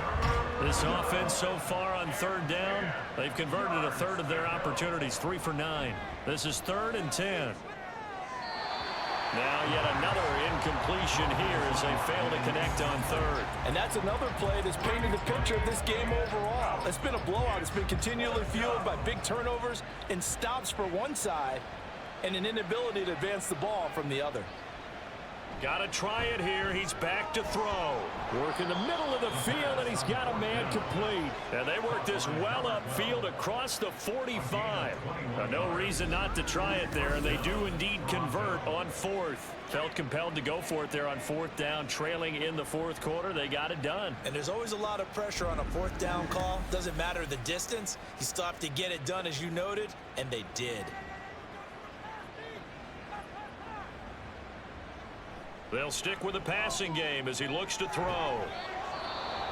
This offense so far on 3rd down, they've converted a 1/3 of their opportunities, 3 for 9. This is 3rd and 10. Now yet another incompletion here as they fail to connect on 3rd. And that's another play that's painted the picture of this game overall. It's been a blowout. It's been continually fueled by big turnovers and stops for one side and an inability to advance the ball from the other. Got to try it here. He's back to throw. Work in the middle of the field, and he's got a man complete. And they work this well upfield across the 45. No reason not to try it there, and they do indeed convert on fourth. Felt compelled to go for it there on fourth down, trailing in the fourth quarter. They got it done. And there's always a lot of pressure on a fourth down call. Doesn't matter the distance. He stopped to get it done, as you noted, and they did. They'll stick with the passing game as he looks to throw.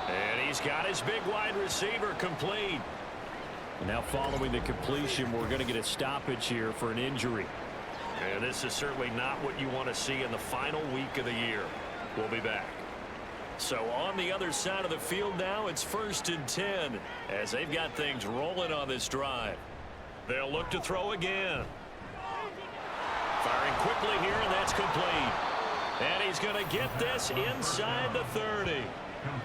And he's got his big wide receiver complete. And now following the completion, we're going to get a stoppage here for an injury. And this is certainly not what you want to see in the final week of the year. We'll be back. So on the other side of the field now, it's 1st and 10 as they've got things rolling on this drive. They'll look to throw again. Firing quickly here, and that's complete. And he's going to get this inside the 30.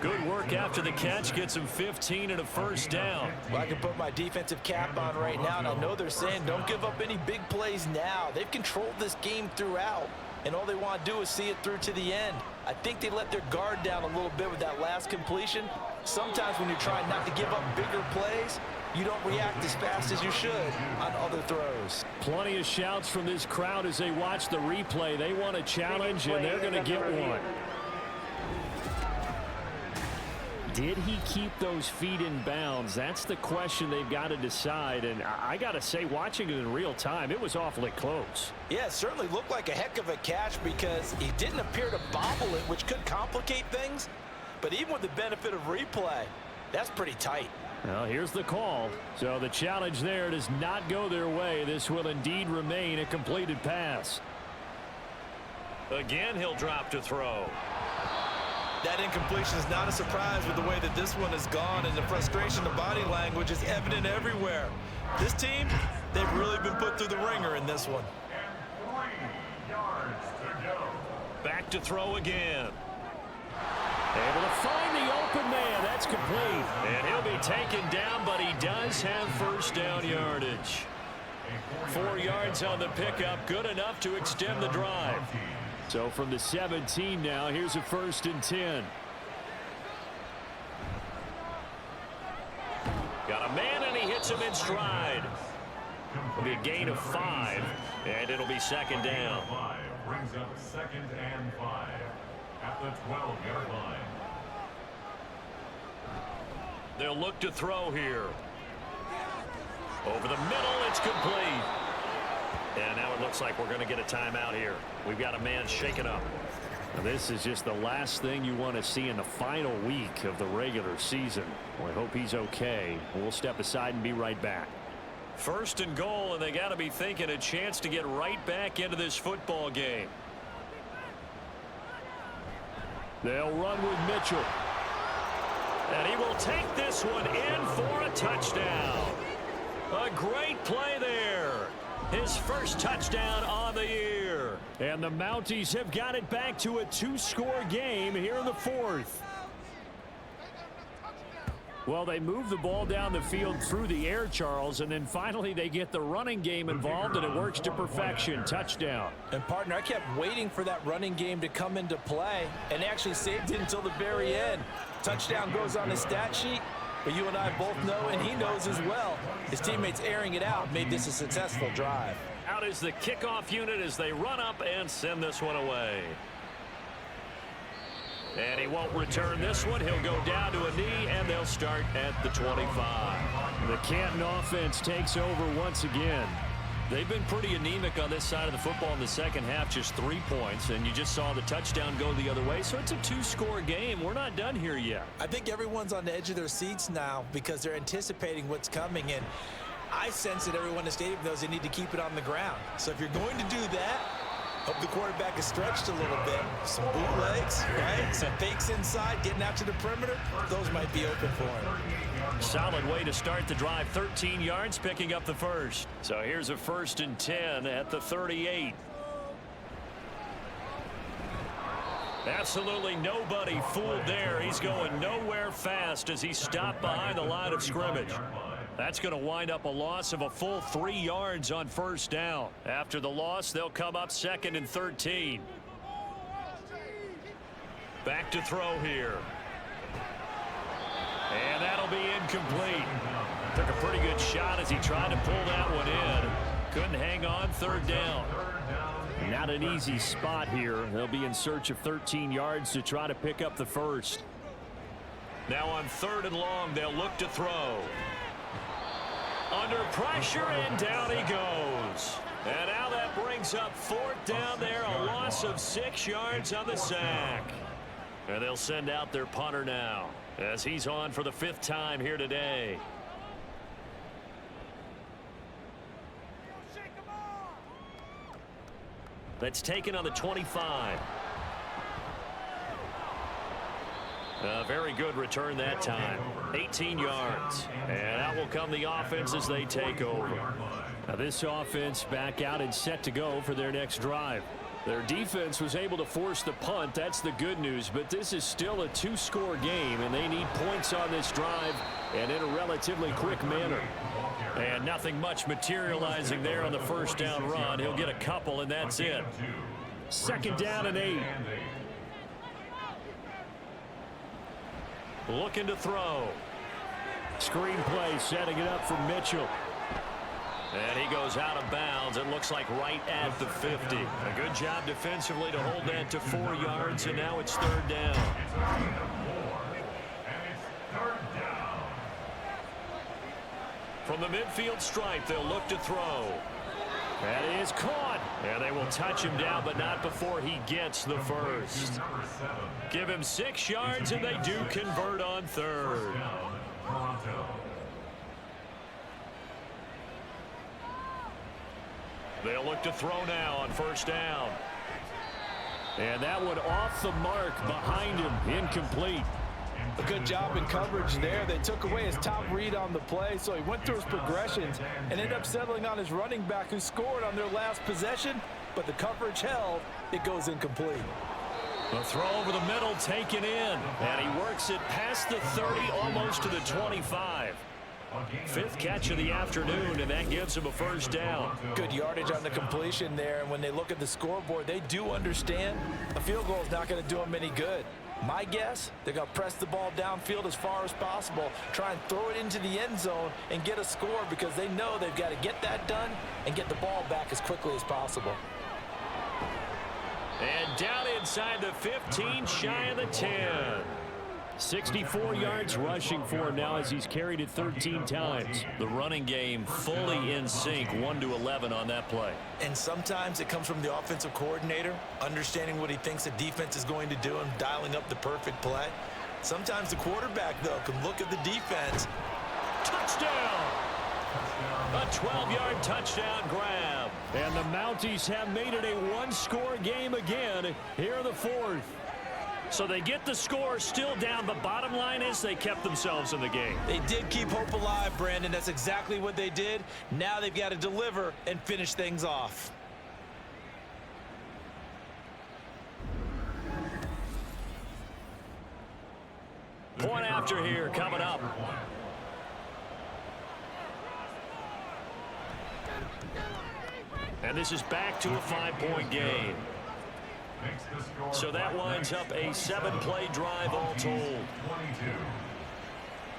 Good work after the catch. Gets him 15 and a first down. Well, I can put my defensive cap on right now, and I know they're saying don't give up any big plays now. They've controlled this game throughout, and all they want to do is see it through to the end. I think they let their guard down a little bit with that last completion. Sometimes when you're trying not to give up bigger plays, you don't react as fast as you should on other throws. Plenty of shouts from this crowd as they watch the replay. They want a challenge, and they're going to get one. Did he keep those feet in bounds? That's the question they've got to decide. And I got to say, watching it in real time, it was awfully close. Yeah, it certainly looked like a heck of a catch because he didn't appear to bobble it, which could complicate things. But even with the benefit of replay, that's pretty tight. Well, here's the call. So the challenge there does not go their way. This will indeed remain a completed pass. Again, he'll drop to throw. That incompletion is not a surprise with the way that this one has gone, and the frustration, the body language is evident everywhere. This team, they've really been put through the ringer in this one. And 3 yards to go. Back to throw again. Able to find the open man. That's complete. And he'll be taken down, but he does have first down yardage. 4 yards on the pickup, good enough to extend the drive. So from the 17 now, here's a 1st and 10. Got a man, and he hits him in stride. It'll be a gain of 5, and it'll be 2nd down. 5 brings up 2nd and 5 at the 12-yard line. They'll look to throw here. Over the middle, it's complete. And now it looks like we're going to get a timeout here. We've got a man shaken up. Now this is just the last thing you want to see in the final week of the regular season. We hope he's okay. We'll step aside and be right back. 1st and goal, and they got to be thinking a chance to get right back into this football game. They'll run with Mitchell. And he will take this one in for a touchdown. A great play there. His first touchdown on the year. And the Mounties have got it back to a 2-score game here in the 4th. Well, they move the ball down the field through the air, Charles, and then finally they get the running game involved, and it works to perfection. Touchdown. And, partner, I kept waiting for that running game to come into play and actually saved it until the very end. Touchdown goes on the stat sheet, but you and I both know, and he knows as well, his teammates airing it out made this a successful drive. Out is the kickoff unit as they run up and send this one away. And he won't return this one. He'll go down to a knee, and they'll start at the 25. The Canton offense takes over once again. They've been pretty anemic on this side of the football in the second half, just 3 points, and you just saw the touchdown go the other way. So it's a 2-score game. We're not done here yet. I think everyone's on the edge of their seats now because they're anticipating what's coming, and I sense that everyone in the stadium knows they need to keep it on the ground. So if you're going to do that, hope the quarterback is stretched a little bit. Some bootlegs, right? Some fakes inside, getting out to the perimeter. Those might be open for him. Solid way to start the drive. 13 yards, picking up the first. So here's a 1st and 10 at the 38. Absolutely nobody fooled there. He's going nowhere fast as he stopped behind the line of scrimmage. That's going to wind up a loss of a full 3 yards on 1st down. After the loss, they'll come up 2nd and 13. Back to throw here. And that'll be incomplete. Took a pretty good shot as he tried to pull that one in. Couldn't hang on. Third down. Not an easy spot here. They'll be in search of 13 yards to try to pick up the first. Now on 3rd and long, they'll look to throw. Under pressure, and down he goes. And now that brings up 4th down there, a loss of 6 yards on the sack. And they'll send out their punter now, as he's on for the 5th time here today. That's taken on the 25. A very good return that time. 18 yards. And out will come the offense as they take over. Now this offense back out and set to go for their next drive. Their defense was able to force the punt. That's the good news. But this is still a 2-score game, and they need points on this drive and in a relatively quick manner. And nothing much materializing there on the 1st down run. He'll get a couple, and that's it. 2nd down and 8. Looking to throw. Screen play, setting it up for Mitchell. And he goes out of bounds. It looks like right at the 50. A good job defensively to hold that to 4 yards, and now it's 3rd down. From the midfield stripe, they'll look to throw. That is caught. And they will touch him down, but not before he gets the first. Give him 6 yards, and they do convert on 3rd. They'll look to throw now on 1st down. And that one off the mark behind him. Incomplete. A good job in coverage there. They took away his top read on the play, so he went through his progressions and ended up settling on his running back who scored on their last possession, but the coverage held. It goes incomplete. The throw over the middle taken in, and he works it past the 30, almost to the 25. 5th catch of the afternoon, and that gives him a 1st down. Good yardage on the completion there, and when they look at the scoreboard, they do understand a field goal is not going to do them any good. My guess, they're going to press the ball downfield as far as possible, try and throw it into the end zone and get a score because they know they've got to get that done and get the ball back as quickly as possible. And down inside the 15, shy of the 10. 64 yards rushing for him now as he's carried it 13 times. The running game fully in sync, 1-11 on that play. And sometimes it comes from the offensive coordinator, understanding what he thinks the defense is going to do and dialing up the perfect play. Sometimes the quarterback, though, can look at the defense. Touchdown! A 12-yard touchdown grab. And the Mounties have made it a 1-score game again here in the 4th. So they get the score, still down, but bottom line is they kept themselves in the game. They did keep hope alive, Brandon. That's exactly what they did. Now they've got to deliver and finish things off. Point after here coming up. And this is back to a 5-point game. So that winds up a 7-play drive all told.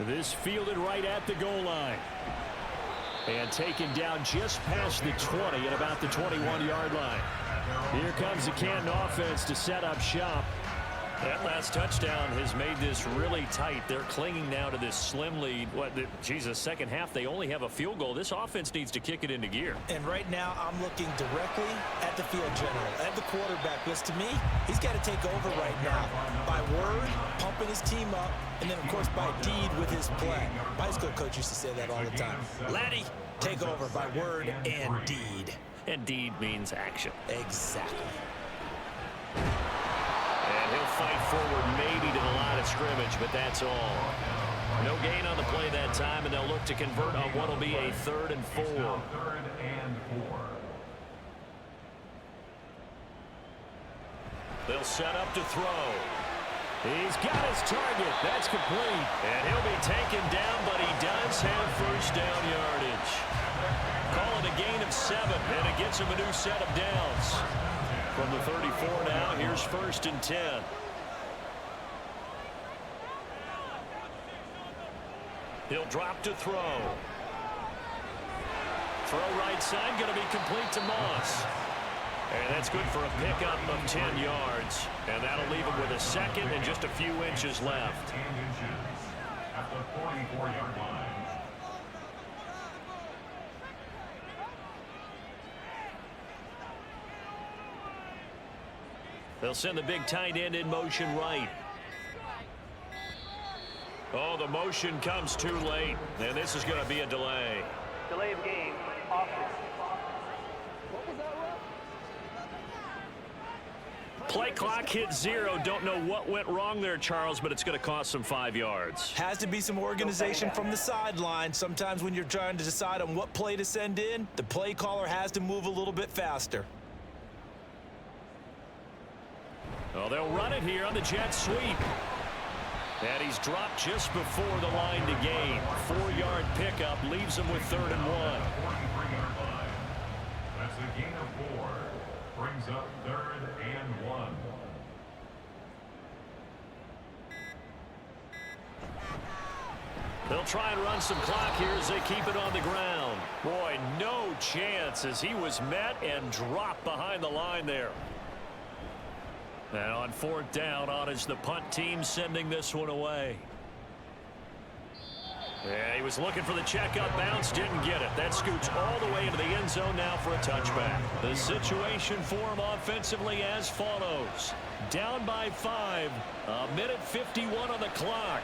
This fielded right at the goal line. And taken down just past the 20 at about the 21-yard line. Here comes the Canton offense to set up shop. That last touchdown has made this really tight. They're clinging now to this slim lead. The second half, they only have a field goal. This offense needs to kick it into gear. And right now, I'm looking directly at the field general, at the quarterback. Because to me, he's got to take over right now. By word, pumping his team up, and then, of course, by deed with his play. My high school coach used to say that all the time. Laddie, take over by word and deed. And deed means action. Exactly. And he'll fight forward maybe to the line of scrimmage, but that's all. No gain on the play that time, and they'll look to convert on what will be a 3rd and 4. They'll set up to throw. He's got his target. That's complete. And he'll be taken down, but he does have 1st down yardage. Call it a gain of 7, and it gets him a new set of downs. From the 34 now, here's 1st and 10. He'll drop to throw. Throw right side, going to be complete to Moss. And that's good for a pickup of 10 yards. And that'll leave him with a second and just a few inches left. 10 inches at the 44-yard line. They'll send the big tight end in motion right. Oh, the motion comes too late, and this is going to be a delay. Delay of game, offense. Play clock hit 0. Don't know what went wrong there, Charles, but it's going to cost them 5 yards. Has to be some organization from the sideline. Sometimes when you're trying to decide on what play to send in, the play caller has to move a little bit faster. Oh, they'll run it here on the jet sweep. And he's dropped just before the line to gain. 4-yard pickup leaves him with 3rd and 1. 43-yard line. That's a gain of 4. Brings up 3rd and 1. They'll try and run some clock here as they keep it on the ground. Boy, no chance as he was met and dropped behind the line there. And on 4th down, on is the punt team sending this one away. Yeah, he was looking for the check-up bounce, didn't get it. That scoots all the way into the end zone now for a touchback. The situation for him offensively as follows. Down by 5, a minute 51 on the clock.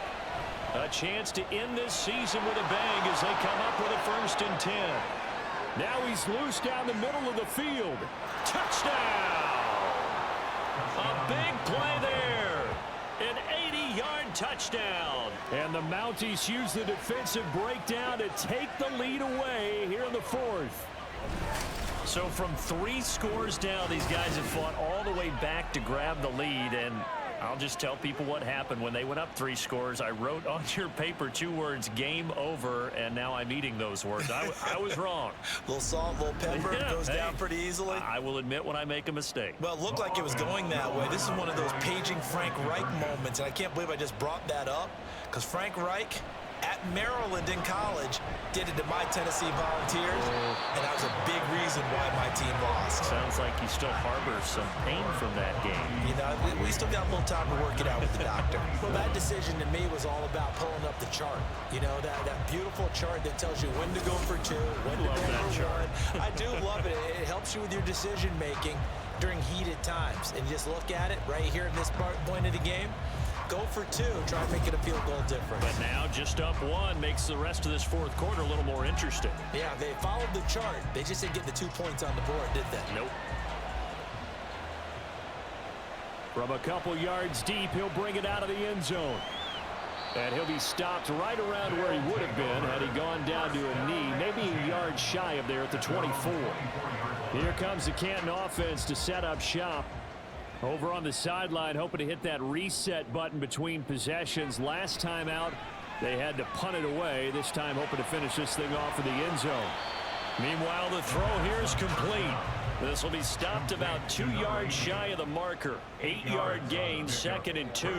A chance to end this season with a bang as they come up with a 1st and 10. Now he's loose down the middle of the field. Touchdown! A big play there. An 80-yard touchdown. And the Mounties use the defensive breakdown to take the lead away here in the 4th. So from 3 scores down, these guys have fought all the way back to grab the lead. And I'll just tell people what happened when they went up 3 scores. I wrote on your paper 2 words, game over, and now I'm eating those words. I was wrong. Little salt, little pepper, goes down pretty easily. I will admit when I make a mistake. Well, it looked like it was going that way. This is one of those paging Frank Reich moments, and I can't believe I just brought that up, because Frank Reich at Maryland in college did it to my Tennessee Volunteers, and that was a big reason why my team lost. Sounds like you still harbor some pain from that game. You know, we still got a little time to work it out with the doctor. Well, that decision to me was all about pulling up the chart. You know, that beautiful chart that tells you when to go for 2, when to go for 1. I do love it. It helps you with your decision making during heated times. And just look at it right here in this point of the game. Go for 2, try to make it a field goal difference. But now just up 1 makes the rest of this 4th quarter a little more interesting. Yeah, they followed the chart. They just didn't get the 2 points on the board, did they? Nope. From a couple yards deep, he'll bring it out of the end zone. And he'll be stopped right around where he would have been had he gone down to a knee, maybe a yard shy of there at the 24. Here comes the Canton offense to set up shop. Over on the sideline, hoping to hit that reset button between possessions. Last time out, they had to punt it away. This time, hoping to finish this thing off in the end zone. Meanwhile, the throw here is complete. This will be stopped about 2 yards shy of the marker. 8-yard gain, 2nd and 2.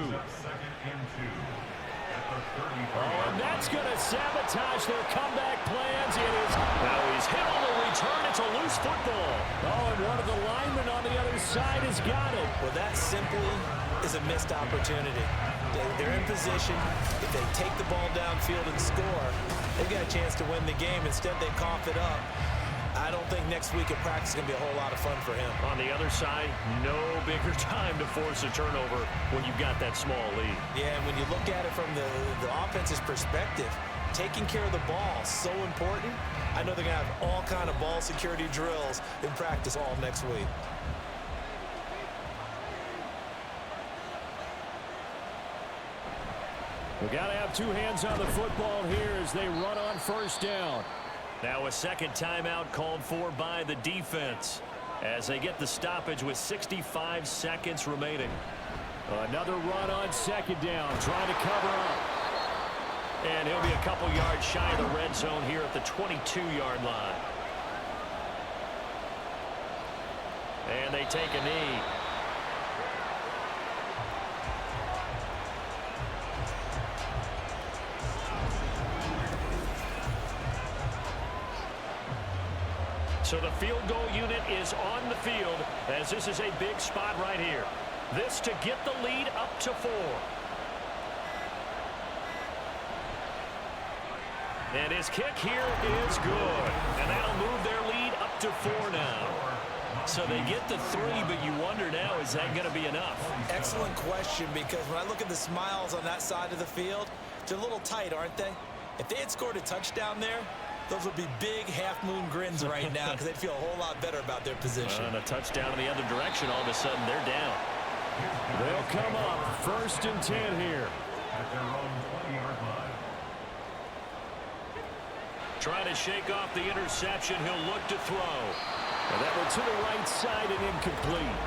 Oh, and that's going to sabotage their comeback plans. It is. Now he's hit on the return. It's a loose football. Oh, and one of the linemen on the other side has got it. Well, that simply is a missed opportunity. They're in position. If they take the ball downfield and score, they've got a chance to win the game. Instead, they cough it up. I don't think next week at practice is going to be a whole lot of fun for him. On the other side, no bigger time to force a turnover when you've got that small lead. Yeah, and when you look at it from the offense's perspective, taking care of the ball is so important. I know they're going to have all kind of ball security drills in practice all next week. We got to have 2 hands on the football here as they run on 1st down. Now a second timeout called for by the defense as they get the stoppage with 65 seconds remaining. Another run on 2nd down, trying to cover up. And he'll be a couple yards shy of the red zone here at the 22-yard line. And they take a knee. So the field goal unit is on the field as this is a big spot right here. This to get the lead up to 4. And his kick here is good. And that'll move their lead up to 4 now. So they get the 3, but you wonder now, is that going to be enough? Excellent question, because when I look at the smiles on that side of the field, they're a little tight, aren't they? If they had scored a touchdown there, those would be big half-moon grins right now because they'd feel a whole lot better about their position. And a touchdown in the other direction, all of a sudden they're down. They'll come up 1st and 10 here. At their own 20-yard line. Trying to shake off the interception. He'll look to throw. And that one to the right side and incomplete.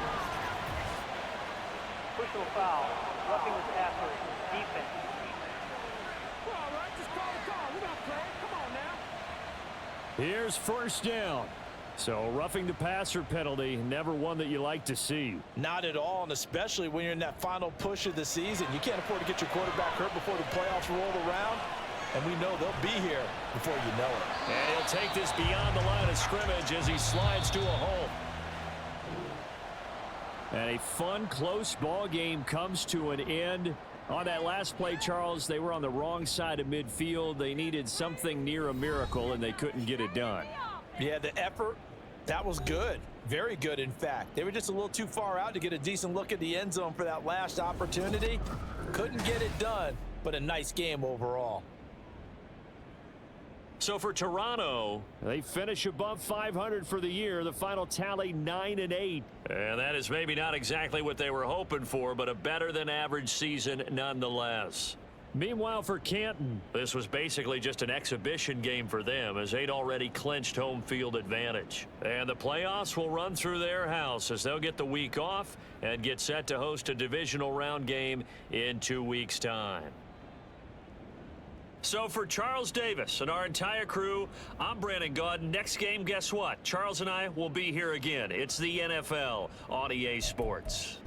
Personal foul. Roughing the passer. Defense. All right, just call the call. We don't play. Come on now. Here's 1st down. So roughing the passer penalty, never one that you like to see. Not at all, and especially when you're in that final push of the season. You can't afford to get your quarterback hurt before the playoffs roll around. And we know they'll be here before you know it. And he'll take this beyond the line of scrimmage as he slides to a hole. And a fun, close ball game comes to an end. On that last play, Charles, they were on the wrong side of midfield. They needed something near a miracle, and they couldn't get it done. Yeah, the effort, that was good. Very good, in fact. They were just a little too far out to get a decent look at the end zone for that last opportunity. Couldn't get it done, but a nice game overall. So for Toronto, they finish above 500 for the year. The final tally 9-8. And that is maybe not exactly what they were hoping for, but a better than average season nonetheless. Meanwhile, for Canton, this was basically just an exhibition game for them as they'd already clinched home field advantage. And the playoffs will run through their house as they'll get the week off and get set to host a divisional round game in 2 weeks' time. So for Charles Davis and our entire crew, I'm Brandon Gaudin. Next game, guess what? Charles and I will be here again. It's the NFL on EA Sports.